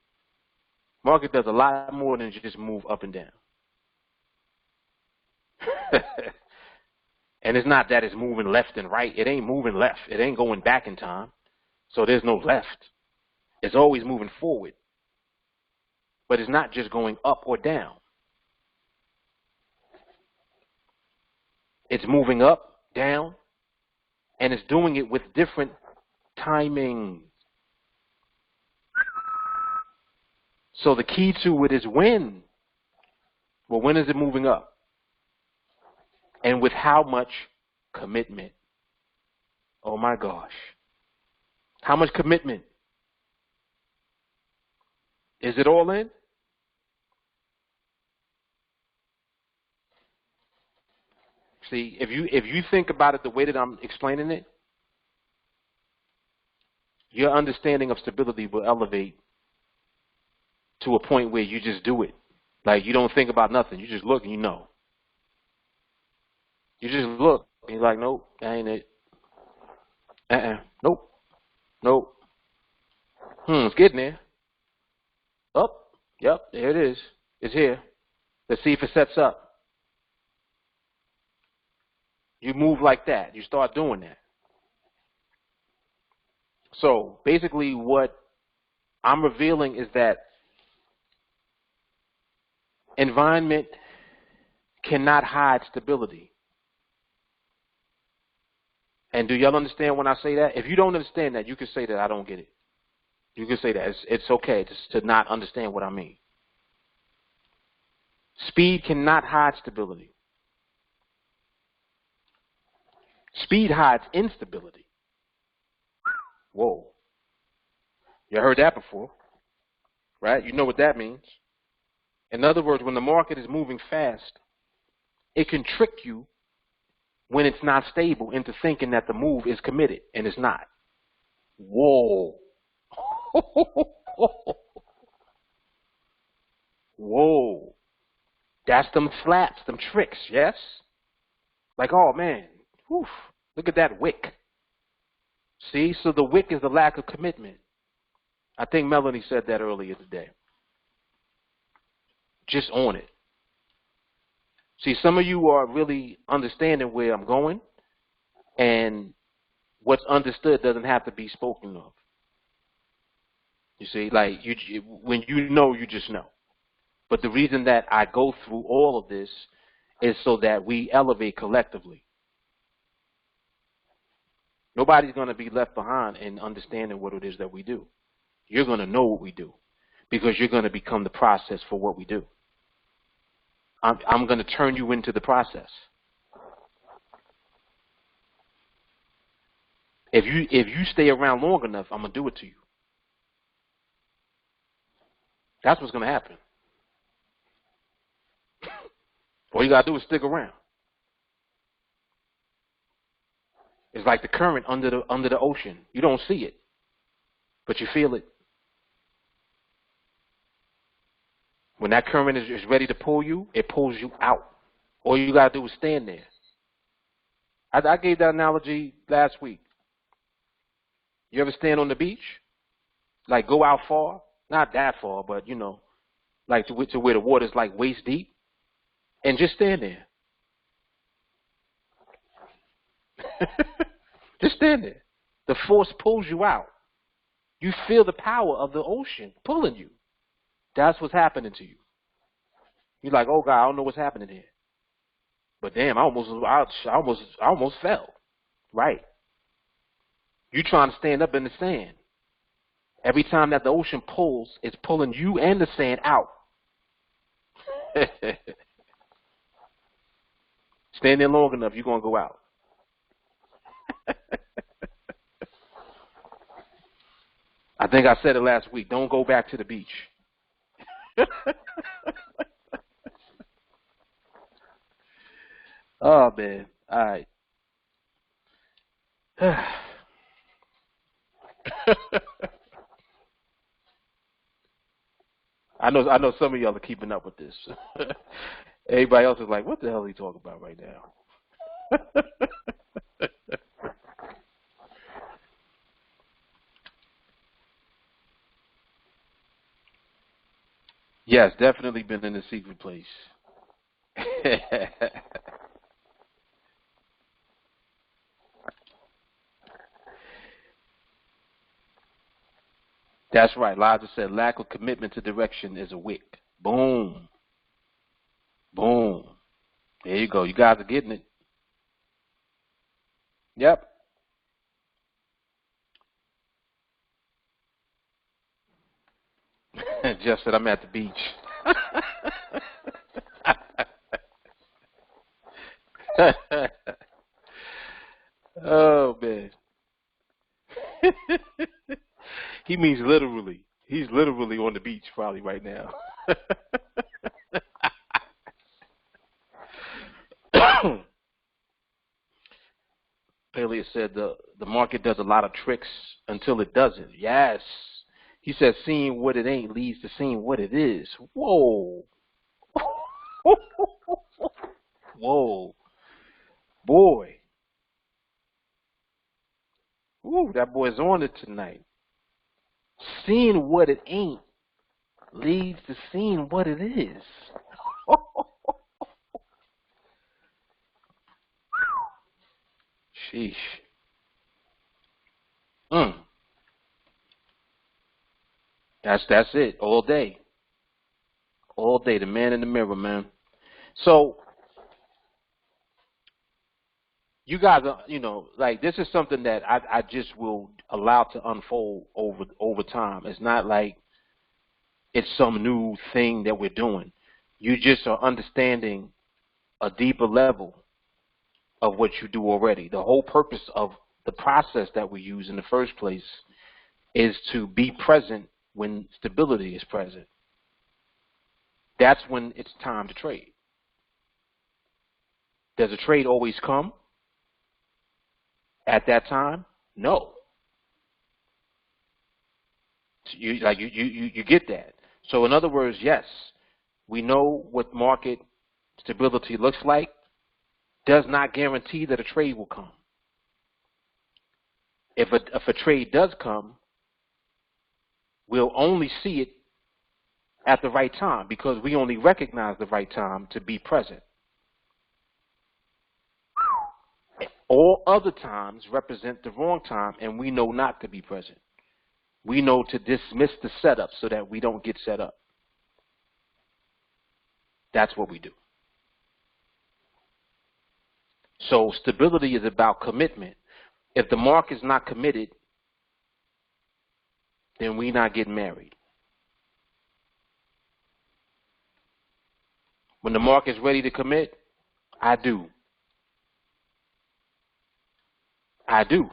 Market does a lot more than just move up and down. And it's not that it's moving left and right. It ain't moving left. It ain't going back in time. So there's no left. It's always moving forward. But it's not just going up or down. It's moving up, down, and it's doing it with different timing. So the key to it is when. Well, when is it moving up? And with how much commitment? Oh my gosh. How much commitment? Is it all in? See, if you think about it the way that I'm explaining it, your understanding of stability will elevate to a point where you just do it. Like you don't think about nothing. You just look and you know. You just look and you're like, nope, that ain't it. Nope. Nope. It's getting there. Oh, yep, there it is. It's here. Let's see if it sets up. You move like that. You start doing that. So basically what I'm revealing is that environment cannot hide stability. And do y'all understand when I say that? If you don't understand that, you can say that I don't get it. You can say that. It's okay to not understand what I mean. Speed cannot hide stability. Speed hides instability. Whoa. You heard that before, right? You know what that means. In other words, when the market is moving fast, it can trick you when it's not stable into thinking that the move is committed, and it's not. Whoa. Whoa. That's them slaps, them tricks, yes? Like, oh man, whew, look at that wick. See, so the wick is the lack of commitment. I think Melanie said that earlier today. Just own it. See, some of you are really understanding where I'm going, and what's understood doesn't have to be spoken of. You see, like when you know, you just know. But the reason that I go through all of this is so that we elevate collectively. Nobody's going to be left behind in understanding what it is that we do. You're going to know what we do because you're going to become the process for what we do. I'm going to turn you into the process. If you stay around long enough, I'm going to do it to you. That's what's going to happen. All you got to do is stick around. It's like the current under the ocean. You don't see it, but you feel it. When that current is ready to pull you, it pulls you out. All you got to do is stand there. I gave that analogy last week. You ever stand on the beach? Like go out far? Not that far, but, you know, like to where the water's like waist deep. And just stand there. Just stand there. The force pulls you out. You feel the power of the ocean pulling you. That's what's happening to you. You're like, oh God, I don't know what's happening here. But damn, I almost fell. Right. You trying to stand up in the sand. Every time that the ocean pulls, it's pulling you and the sand out. Stand there long enough, you're going to go out. I think I said it last week. Don't go back to the beach. Oh, man. All right. I know some of y'all are keeping up with this. Everybody else is like, what the hell are you talking about right now? Yes, definitely been in a secret place. That's right. Elijah said lack of commitment to direction is a wick. Boom. Boom. There you go. You guys are getting it. Yep. Jeff said I'm at the beach. Oh, man. He means literally. He's literally on the beach probably right now. Paley said the market does a lot of tricks until it doesn't. Yes. He said seeing what it ain't leads to seeing what it is. Whoa. Whoa. Boy. Ooh, that boy's on it tonight. Seeing what it ain't leads to seeing what it is. Sheesh. That's it. All day. All day. The man in the mirror, man. So you guys are, you know, like this is something that I just will allow to unfold over time. It's not like it's some new thing that we're doing. You just are understanding a deeper level of what you do already. The whole purpose of the process that we use in the first place is to be present when stability is present. That's when it's time to trade. Does a trade always come at that time? No. You get that. So in other words, yes, we know what market stability looks like. Does not guarantee that a trade will come. If a trade does come, we'll only see it at the right time because we only recognize the right time to be present. All other times represent the wrong time, and we know not to be present. We know to dismiss the setup so that we don't get set up. That's what we do. So stability is about commitment. If the market is not committed, then we not getting married. When the market's ready to commit, I do. I do.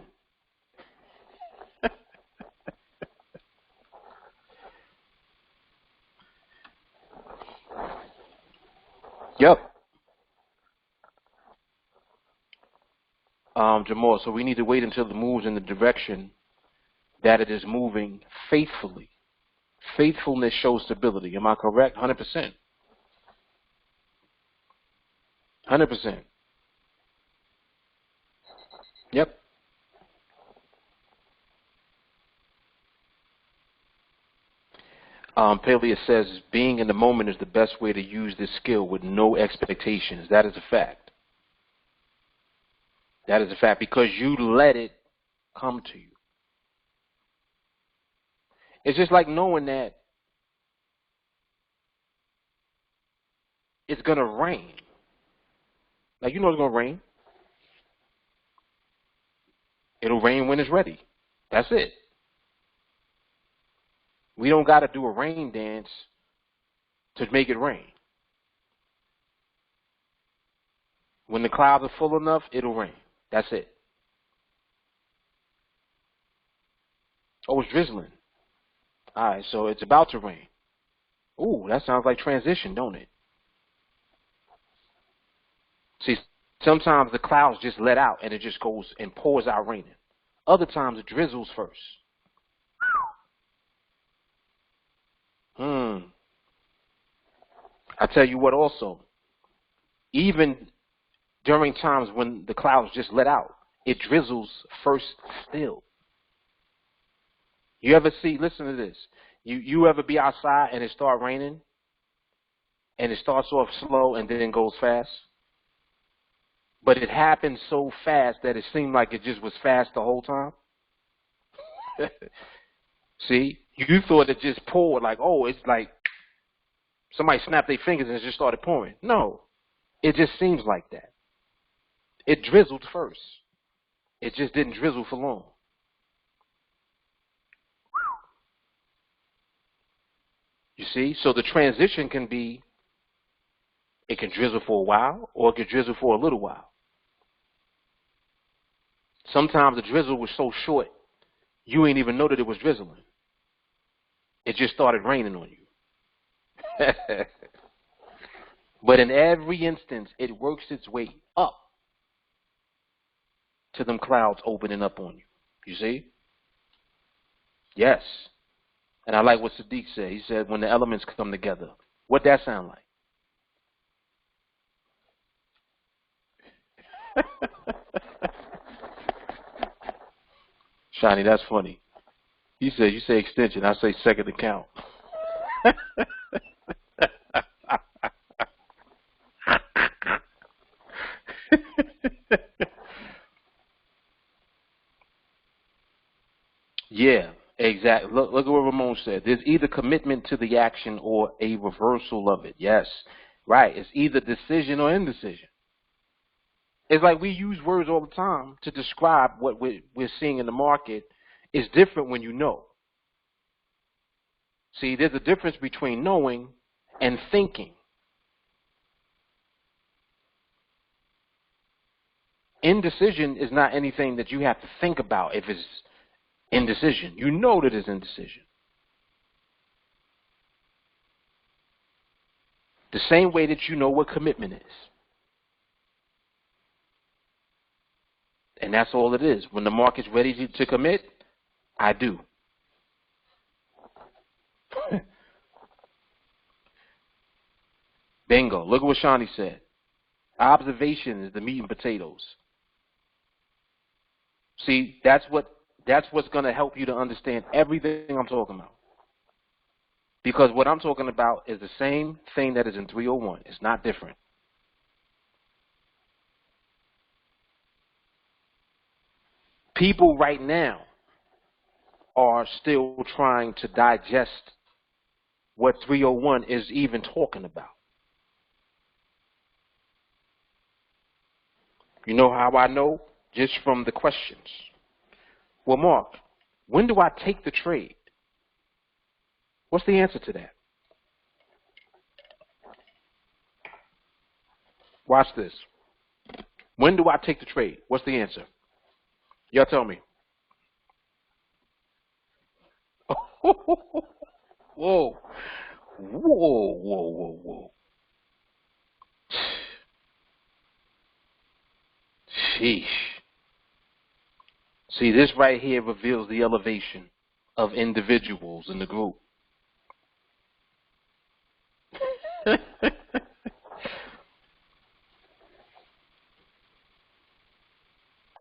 Yep. Jamal, so we need to wait until it moves in the direction that it is moving faithfully. Faithfulness shows stability. Am I correct? 100%. 100%. Yep. Palea says, being in the moment is the best way to use this skill with no expectations. That is a fact. That is a fact because you let it come to you. It's just like knowing that it's going to rain. Like, you know it's going to rain. It'll rain when it's ready. That's it. We don't got to do a rain dance to make it rain. When the clouds are full enough, it'll rain. That's it. Oh, it's drizzling. All right, so it's about to rain. Ooh, that sounds like transition, don't it? See, sometimes the clouds just let out and it just goes and pours out raining. Other times it drizzles first. I tell you what also, even during times when the clouds just let out, it drizzles first still. You ever see, listen to this, you ever be outside and it start raining and it starts off slow and then it goes fast? But it happened so fast that it seemed like it just was fast the whole time. See, you thought it just poured like, oh, it's like somebody snapped their fingers and it just started pouring. No, it just seems like that. It drizzled first. It just didn't drizzle for long. You see, so the transition can be, it can drizzle for a while or it can drizzle for a little while. Sometimes the drizzle was so short, you ain't even know that it was drizzling. It just started raining on you. But in every instance, it works its way up to them clouds opening up on you. You see? Yes. And I like what Sadiq said. He said, when the elements come together. What that sound like? Shani, that's funny. He said, you say extension, I say second account. Yeah, exactly. Look at what Ramon said. There's either commitment to the action or a reversal of it. Yes, right. It's either decision or indecision. It's like we use words all the time to describe what we're seeing in the market. It's different when you know. See, there's a difference between knowing and thinking. Indecision is not anything that you have to think about if it's indecision. You know that it's indecision. The same way that you know what commitment is. And that's all it is. When the market's ready to commit, I do. Bingo. Look at what Shawnee said. Observation is the meat and potatoes. See, that's what's going to help you to understand everything I'm talking about. Because what I'm talking about is the same thing that is in 301. It's not different. People right now are still trying to digest what 301 is even talking about. You know how I know? Just from the questions. Well, Mark, when do I take the trade? What's the answer to that? Watch this. When do I take the trade? What's the answer? Y'all tell me. Whoa. Whoa, whoa, whoa, whoa. Sheesh. See, this right here reveals the elevation of individuals in the group.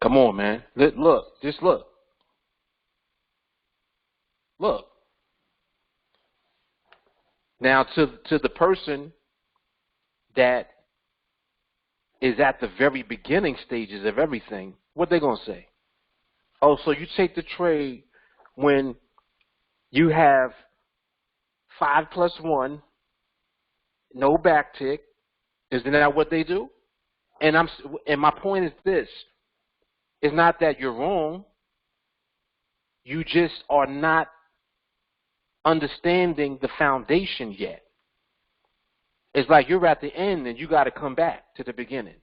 Come on, man. Look, just look. Look. Now, to the person that is at the very beginning stages of everything, what they going to say? Oh, so you take the trade when you have 5 + 1, no backtick. Isn't that what they do? And my point is this. It's not that you're wrong. You just are not understanding the foundation yet. It's like you're at the end and you got to come back to the beginning.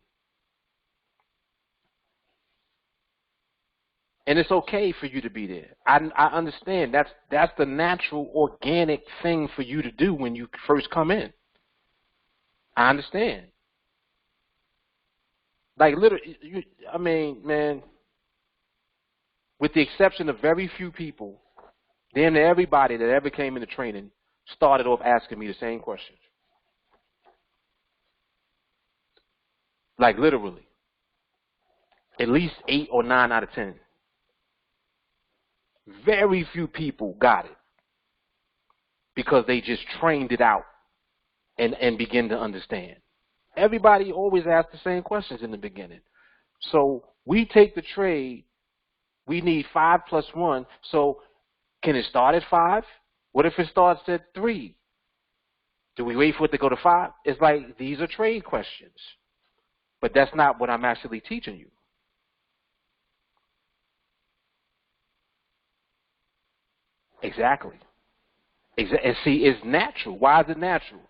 And it's okay for you to be there. I understand. That's the natural, organic thing for you to do when you first come in. I understand. Like literally, I mean, man, with the exception of very few people, damn near everybody that ever came into training started off asking me the same questions. Like literally. At least 8 or 9 out of 10. Very few people got it because they just trained it out and begin to understand. Everybody always asks the same questions in the beginning. So we take the trade. We need 5 + 1. So can it start at 5? What if it starts at 3? Do we wait for it to go to 5? It's like these are trade questions. But that's not what I'm actually teaching you. Exactly. And see, it's natural. Why is it natural?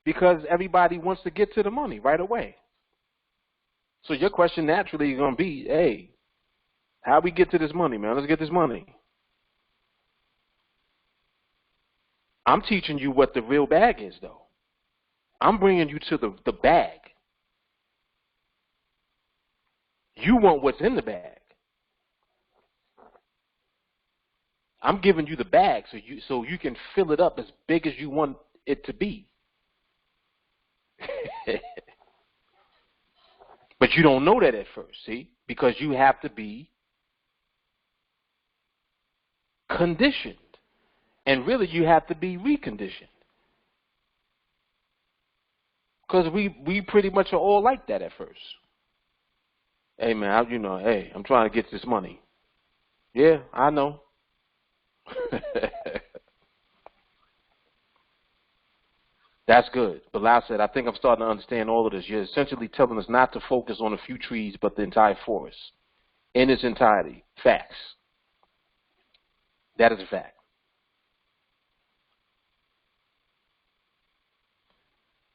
Because everybody wants to get to the money right away. So your question naturally is going to be, hey, how we get to this money, man? Let's get this money. I'm teaching you what the real bag is, though. I'm bringing you to the bag. You want what's in the bag. I'm giving you the bag so you can fill it up as big as you want it to be. But you don't know that at first, see? Because you have to be conditioned. And really, you have to be reconditioned. Because we pretty much are all like that at first. Hey, man, hey, I'm trying to get this money. Yeah, I know. That's good. Bilal said, I think I'm starting to understand all of this. You're essentially telling us not to focus on a few trees, but the entire forest in its entirety. Facts. That is a fact.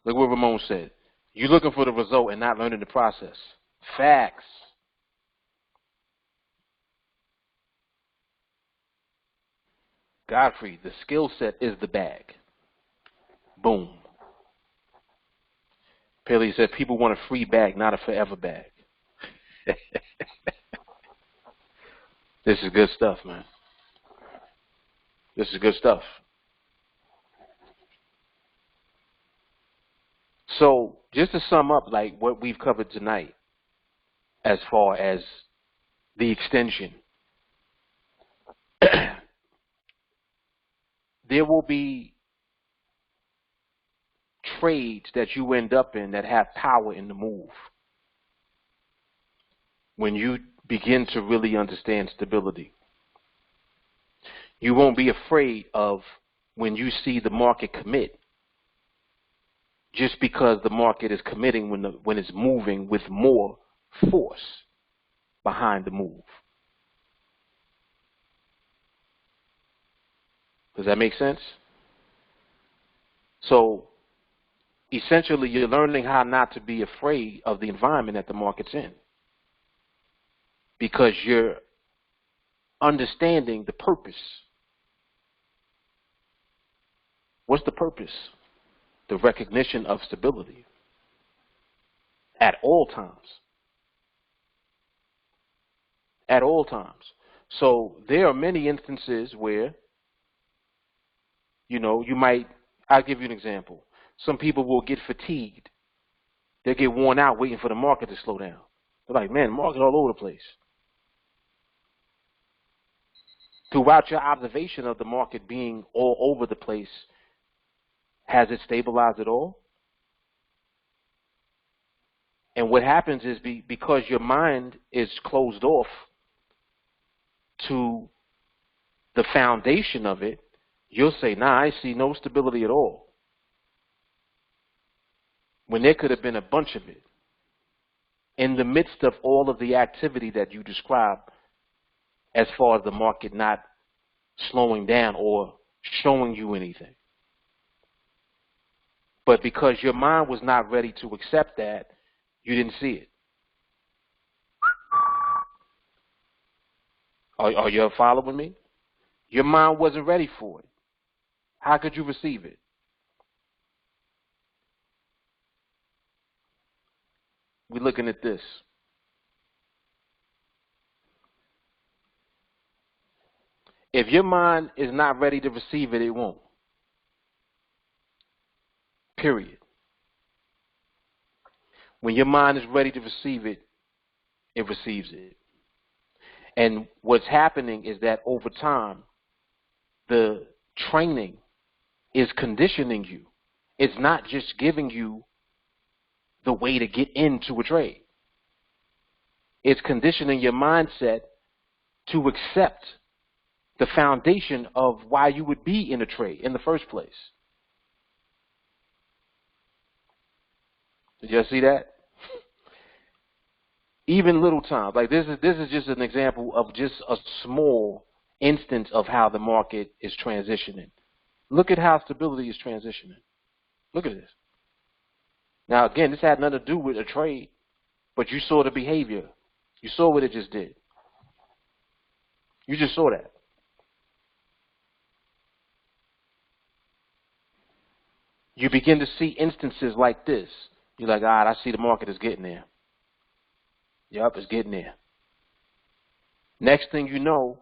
Look what Ramon said. You're looking for the result and not learning the process. Facts. Godfrey, the skill set is the bag. Boom. Paley said people want a free bag, not a forever bag. This is good stuff, man. This is good stuff. So just to sum up like what we've covered tonight as far as the extension, there will be trades that you end up in that have power in the move. When you begin to really understand stability, you won't be afraid of when you see the market commit, just because the market is committing when it's moving with more force behind the move. Does that make sense? So essentially, you're learning how not to be afraid of the environment that the market's in, because you're understanding the purpose. What's the purpose? The recognition of stability at all times. At all times. So there are many instances where, I'll give you an example. Some people will get fatigued. They'll get worn out waiting for the market to slow down. They're like, man, the market all over the place. Throughout your observation of the market being all over the place, has it stabilized at all? And what happens is because your mind is closed off to the foundation of it, you'll say, nah, I see no stability at all, when there could have been a bunch of it in the midst of all of the activity that you describe as far as the market not slowing down or showing you anything. But because your mind was not ready to accept that, you didn't see it. Are you following me? Your mind wasn't ready for it. How could you receive it? We're looking at this. If your mind is not ready to receive it, it won't. Period. When your mind is ready to receive it, it receives it. And what's happening is that over time, the training is conditioning you. It's not just giving you the way to get into a trade. It's conditioning your mindset to accept the foundation of why you would be in a trade in the first place. Did you see that? Even little times, like this is just an example of just a small instance of how the market is transitioning. Look at how stability is transitioning. Look at this. Now again, this had nothing to do with a trade, but you saw the behavior. You saw what it just did. You just saw that. You begin to see instances like this. You're like, all right, I see the market is getting there. Yup, it's getting there. Next thing you know,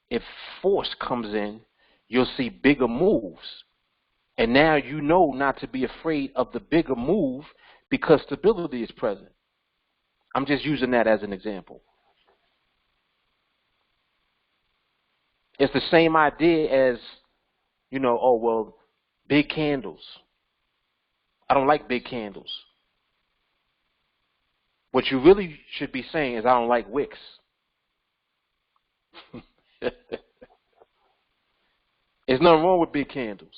if force comes in, you'll see bigger moves. And now you know not to be afraid of the bigger move because stability is present. I'm just using that as an example. It's the same idea as, oh, well, big candles. I don't like big candles. What you really should be saying is, I don't like wicks. There's nothing wrong with big candles.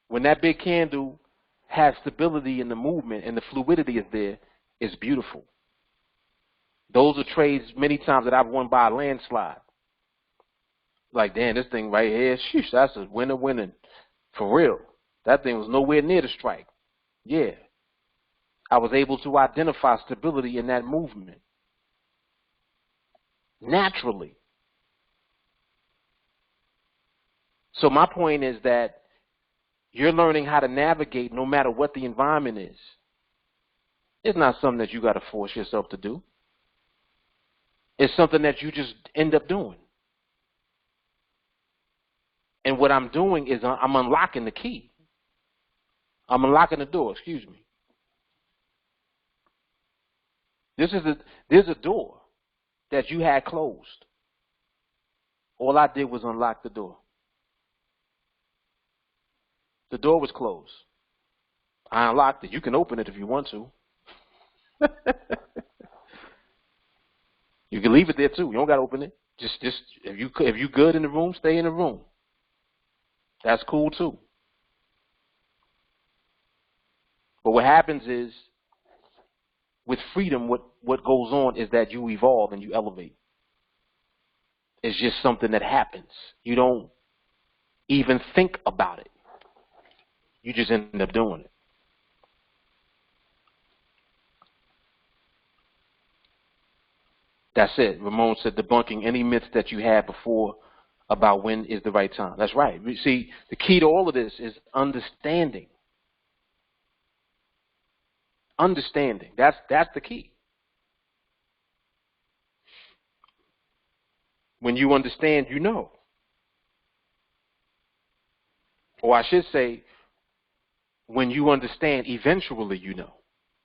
When that big candle has stability in the movement and the fluidity is there, it's beautiful. Those are trades many times that I've won by a landslide. Like, damn, this thing right here, sheesh, that's a winner winning. For real. That thing was nowhere near the strike. Yeah. I was able to identify stability in that movement. Naturally. So my point is that you're learning how to navigate no matter what the environment is. It's not something that you got to force yourself to do. It's something that you just end up doing. And what I'm doing is I'm unlocking the key. I'm unlocking the door, excuse me. There's a door that you had closed. All I did was unlock the door. The door was closed. I unlocked it. You can open it if you want to. You can leave it there too. You don't got to open it. Just if you good in the room, stay in the room. That's cool too. But what happens is, with freedom, what goes on is that you evolve and you elevate. It's just something that happens. You don't even think about it. You just end up doing it. That's it. Ramon said, debunking any myths that you had before about when is the right time. That's right. See, the key to all of this is understanding. Understanding. That's the key. When you understand, you know. Or I should say, when you understand, eventually you know.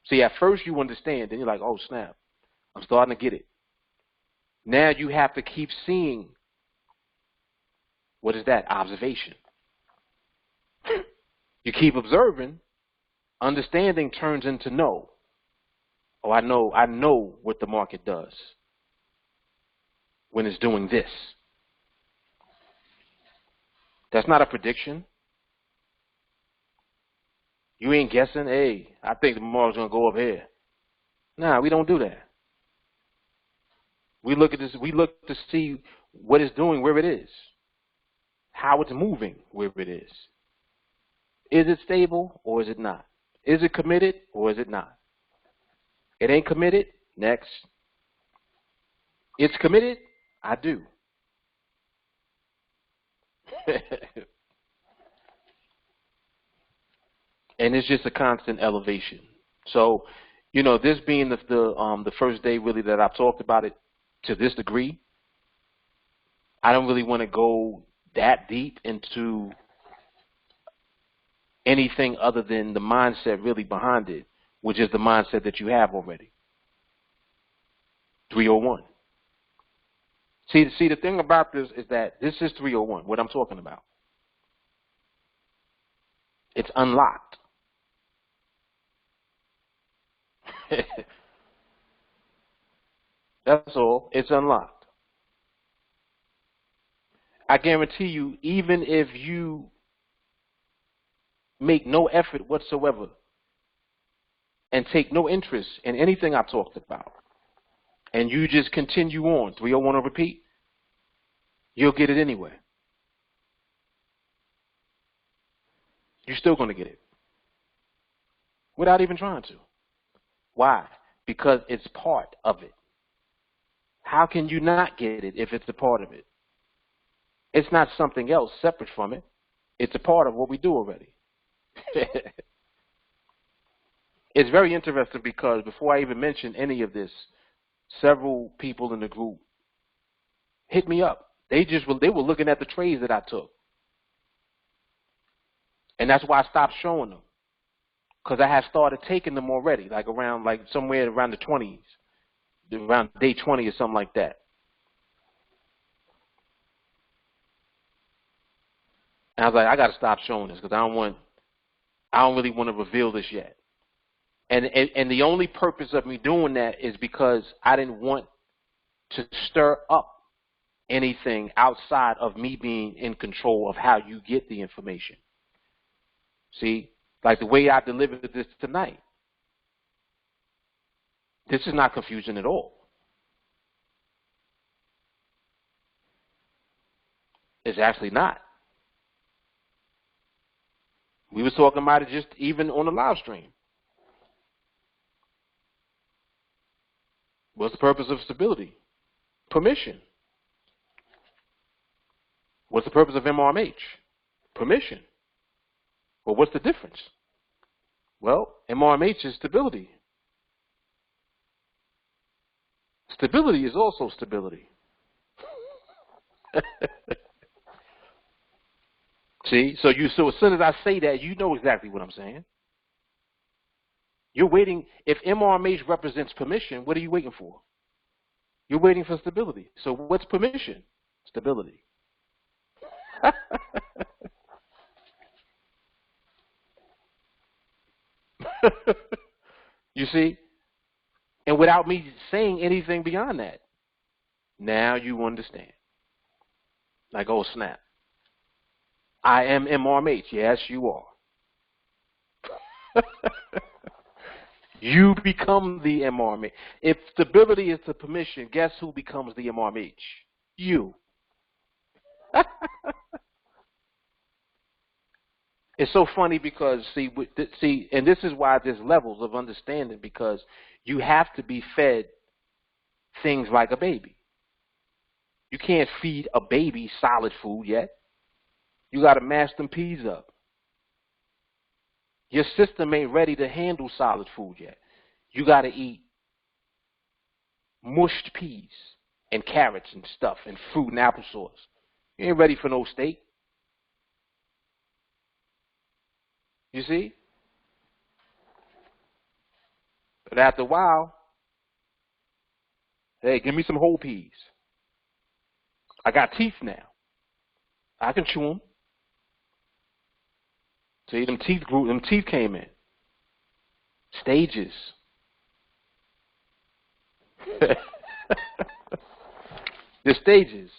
See, at first you understand, then you're like, oh, snap. I'm starting to get it. Now you have to keep seeing. What is that? Observation. You keep observing, understanding turns into know. Oh, I know what the market does when it's doing this. That's not a prediction. You ain't guessing, hey, I think the market's going to go up here. Nah, we don't do that. We look at this, we look to see what it's doing where it is, how it's moving where it is. Is it stable or is it not? Is it committed or is it not? It ain't committed, next. It's committed, I do. And it's just a constant elevation. So, this being the first day really that I've talked about it to this degree, I don't really want to go that deep into anything other than the mindset really behind it, which is the mindset that you have already. 301. See, the thing about this is that this is 301, what I'm talking about. It's unlocked. That's all. It's unlocked. I guarantee you, even if you make no effort whatsoever and take no interest in anything I've talked about, and you just continue on, 301 on repeat, you'll get it anyway. You're still going to get it without even trying to. Why? Because it's part of it. How can you not get it if it's a part of it? It's not something else separate from it. It's a part of what we do already. It's very interesting because before I even mention any of this, several people in the group hit me up. They were looking at the trades that I took. And that's why I stopped showing them. Because I had started taking them already, somewhere around the 20s. Around day 20 or something like that. And I was like, I got to stop showing this because I don't really want to reveal this yet. And the only purpose of me doing that is because I didn't want to stir up anything outside of me being in control of how you get the information. See, like the way I delivered this tonight. This is not confusion at all. It's actually not. We were talking about it just even on the live stream. What's the purpose of stability? Permission. What's the purpose of MRMH? Permission. Well, what's the difference? Well, MRMH is stability. Stability is also stability. See, so as soon as I say that, you know exactly what I'm saying. You're waiting. If MRMH represents permission, what are you waiting for? You're waiting for stability. So what's permission? Stability. You see? And without me saying anything beyond that, now you understand. Like, oh, snap. I am MRMH. Yes, you are. You become the MRMH. If stability is the permission, guess who becomes the MRMH? You. It's so funny because, see, and this is why there's levels of understanding, because you have to be fed things like a baby. You can't feed a baby solid food yet. You got to mash them peas up. Your system ain't ready to handle solid food yet. You got to eat mushed peas and carrots and stuff and fruit and applesauce. You ain't ready for no steak. You see? But after a while, hey, give me some whole peas. I got teeth now. I can chew them. See, them teeth grew, them teeth came in. Stages. The stages.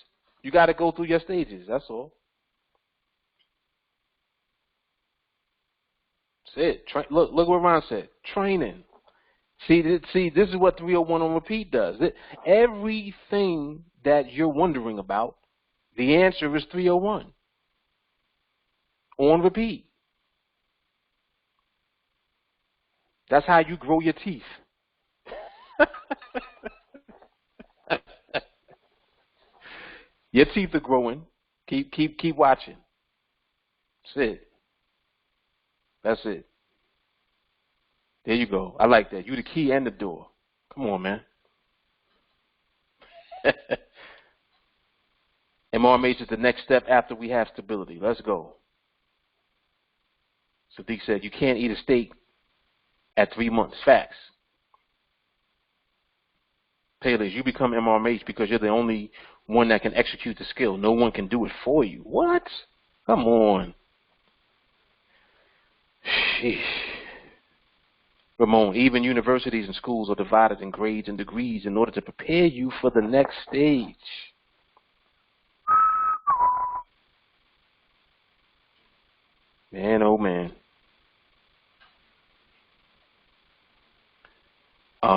You got to go through your stages, that's all. That's it. Look what Ron said. Training. See, this is what 301 on repeat does. Everything that you're wondering about, the answer is 301 on repeat. That's how you grow your teeth. Your teeth are growing. Keep watching. That's it. That's it. There you go. I like that. You the key and the door. Come on, man. MRMH is the next step after we have stability. Let's go. Sadiq said, you can't eat a steak at 3 months. Facts. Taylor, you become MRMH because you're the only one that can execute the skill. No one can do it for you. What? Come on. Sheesh. Ramon, even universities and schools are divided in grades and degrees in order to prepare you for the next stage. Man, oh man.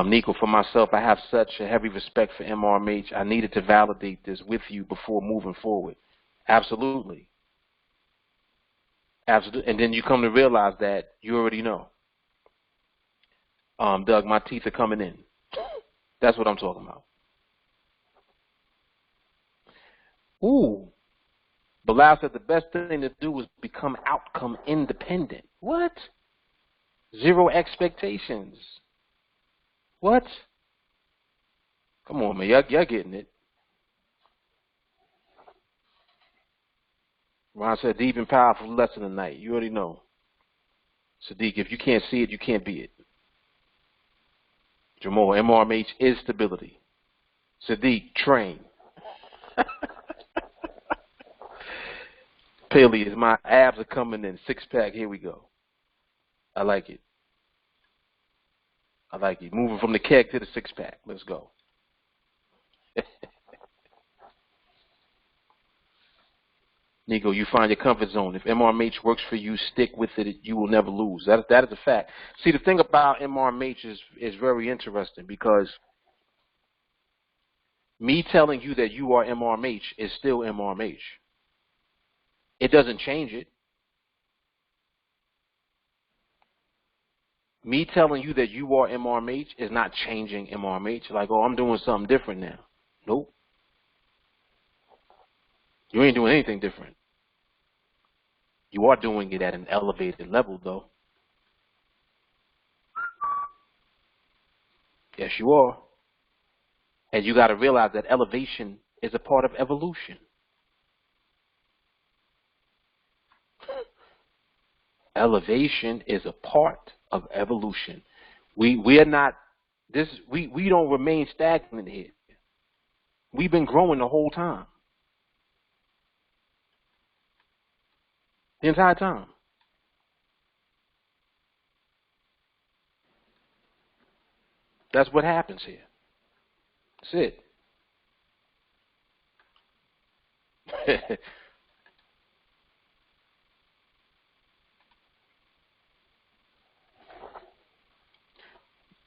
Nico, for myself, I have such a heavy respect for MRMH. I needed to validate this with you before moving forward. Absolutely. Absolutely. And then you come to realize that you already know. Doug, my teeth are coming in. That's what I'm talking about. Ooh. Bilal said the best thing to do is become outcome independent. What? Zero expectations. What? Come on, man. Y'all getting it. Ron said deep and powerful lesson tonight. You already know. Sadiq, if you can't see it, you can't be it. Jamal, MRMH is stability. Sadiq, train. Paley, my abs are coming in. 6-pack, here we go. I like it. I like it. Moving from the keg to the 6-pack. Let's go. Nico, you find your comfort zone. If MRMH works for you, stick with it. You will never lose. That is a fact. See, the thing about MRMH is very interesting because me telling you that you are MRMH is still MRMH. It doesn't change it. Me telling you that you are MRMH is not changing MRMH. Like, oh, I'm doing something different now. Nope. You ain't doing anything different. You are doing it at an elevated level, though. Yes, you are. And you got to realize that elevation is a part of evolution. Elevation is a part of evolution. We are not this. We don't remain stagnant here. We've been growing the whole time. The entire time. That's what happens here. That's it.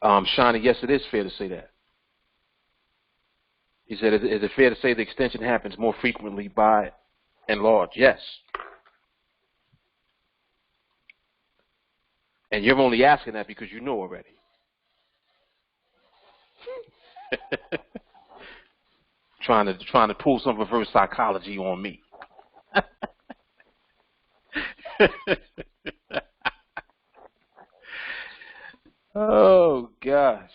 Shawnee, yes, it is fair to say that. He said, is it fair to say the extension happens more frequently by and large? Yes. And you're only asking that because you know already. trying to pull some reverse psychology on me. Oh gosh.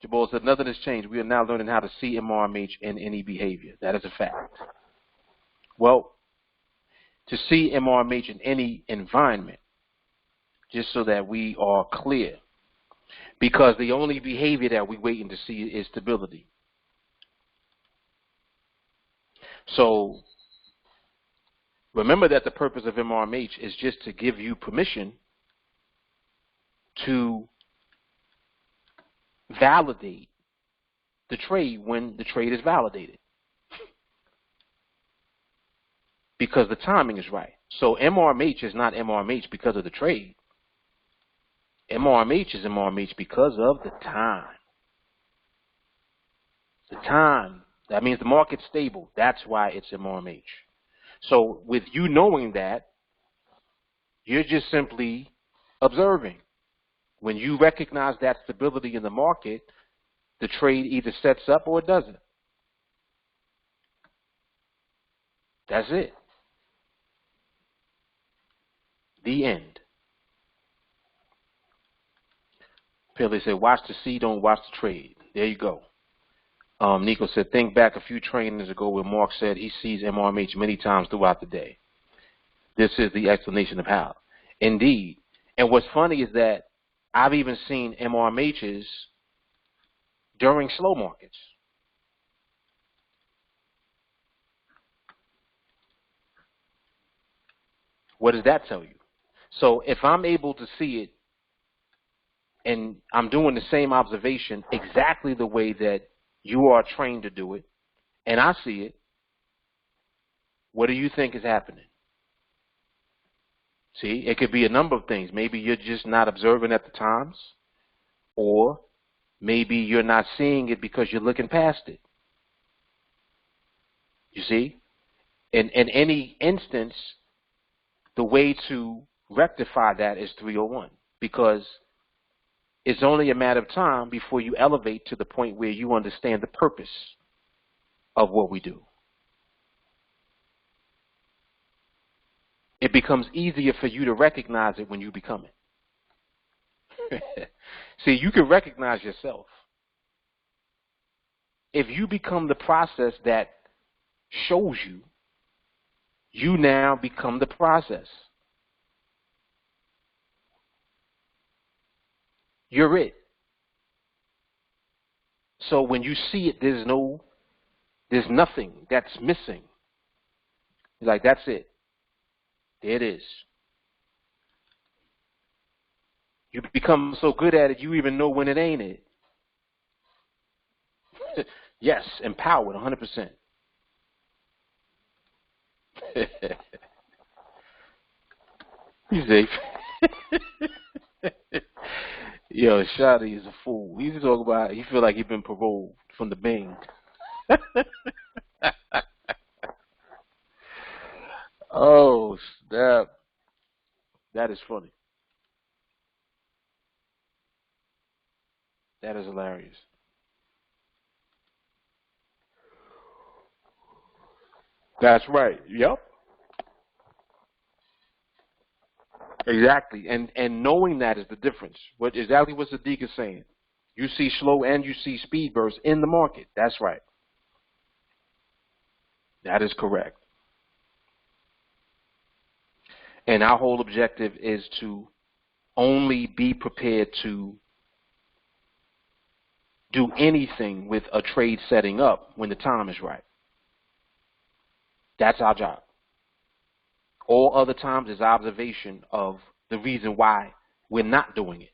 Jabal said nothing has changed. We are now learning how to see MRMH in any behavior. That is a fact. Well, to see MRMH in any environment, just so that we are clear, because the only behavior that we're waiting to see is stability. So remember that the purpose of MRMH is just to give you permission to validate the trade when the trade is validated, because the timing is right. So MRMH is not MRMH because of the trade. MRMH is MRMH because of the time. The time. That means the market's stable. That's why it's MRMH. So with you knowing that, you're just simply observing. When you recognize that stability in the market, the trade either sets up or it doesn't. That's it. The end. Pele said, watch the see, don't watch the trade. There you go. Nico said, think back a few trainings ago where Mark said he sees MRMH many times throughout the day. This is the explanation of how. Indeed. And what's funny is that I've even seen MRMHs during slow markets. What does that tell you? So if I'm able to see it and I'm doing the same observation exactly the way that you are trained to do it, and I see it, what do you think is happening? See, it could be a number of things. Maybe you're just not observing at the times, or maybe you're not seeing it because you're looking past it. You see? In any instance, the way to rectify that is 301, because it's only a matter of time before you elevate to the point where you understand the purpose of what we do. It becomes easier for you to recognize it when you become it. See, you can recognize yourself. If you become the process that shows you, you now become the process. You're it. So when you see it, there's nothing that's missing. You're like, that's it. There it is. You become so good at it, you even know when it ain't it. Yes, empowered 100%. You say, yo, Shotty is a fool. He's talking about he feel like he been paroled from the Bing. Oh snap! That is funny. That is hilarious. That's right. Yep. Exactly. And knowing that is the difference. What exactly what Sadiq is saying. You see slow and you see speed bursts in the market. That's right. That is correct. And our whole objective is to only be prepared to do anything with a trade setting up when the time is right. That's our job. All other times is observation of the reason why we're not doing it.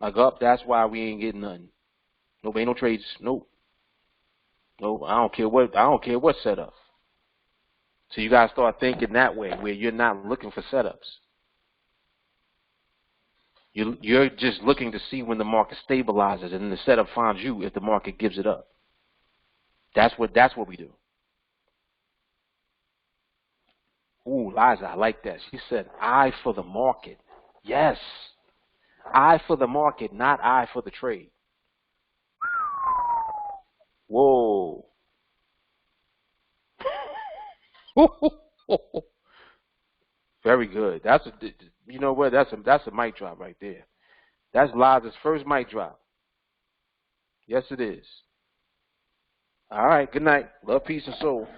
Like, up, that's why we ain't getting nothing. Nope, ain't no trades. Nope. Nope, I don't care what setup. So you gotta start thinking that way, where you're not looking for setups. You're just looking to see when the market stabilizes, and the setup finds you if the market gives it up. That's what we do. Ooh, Liza, I like that. She said, "I for the market." Yes, I for the market, not I for the trade. Whoa. Very good. You know what? That's a mic drop right there. That's Liza's first mic drop. Yes, it is. All right. Good night. Love, peace, and soul.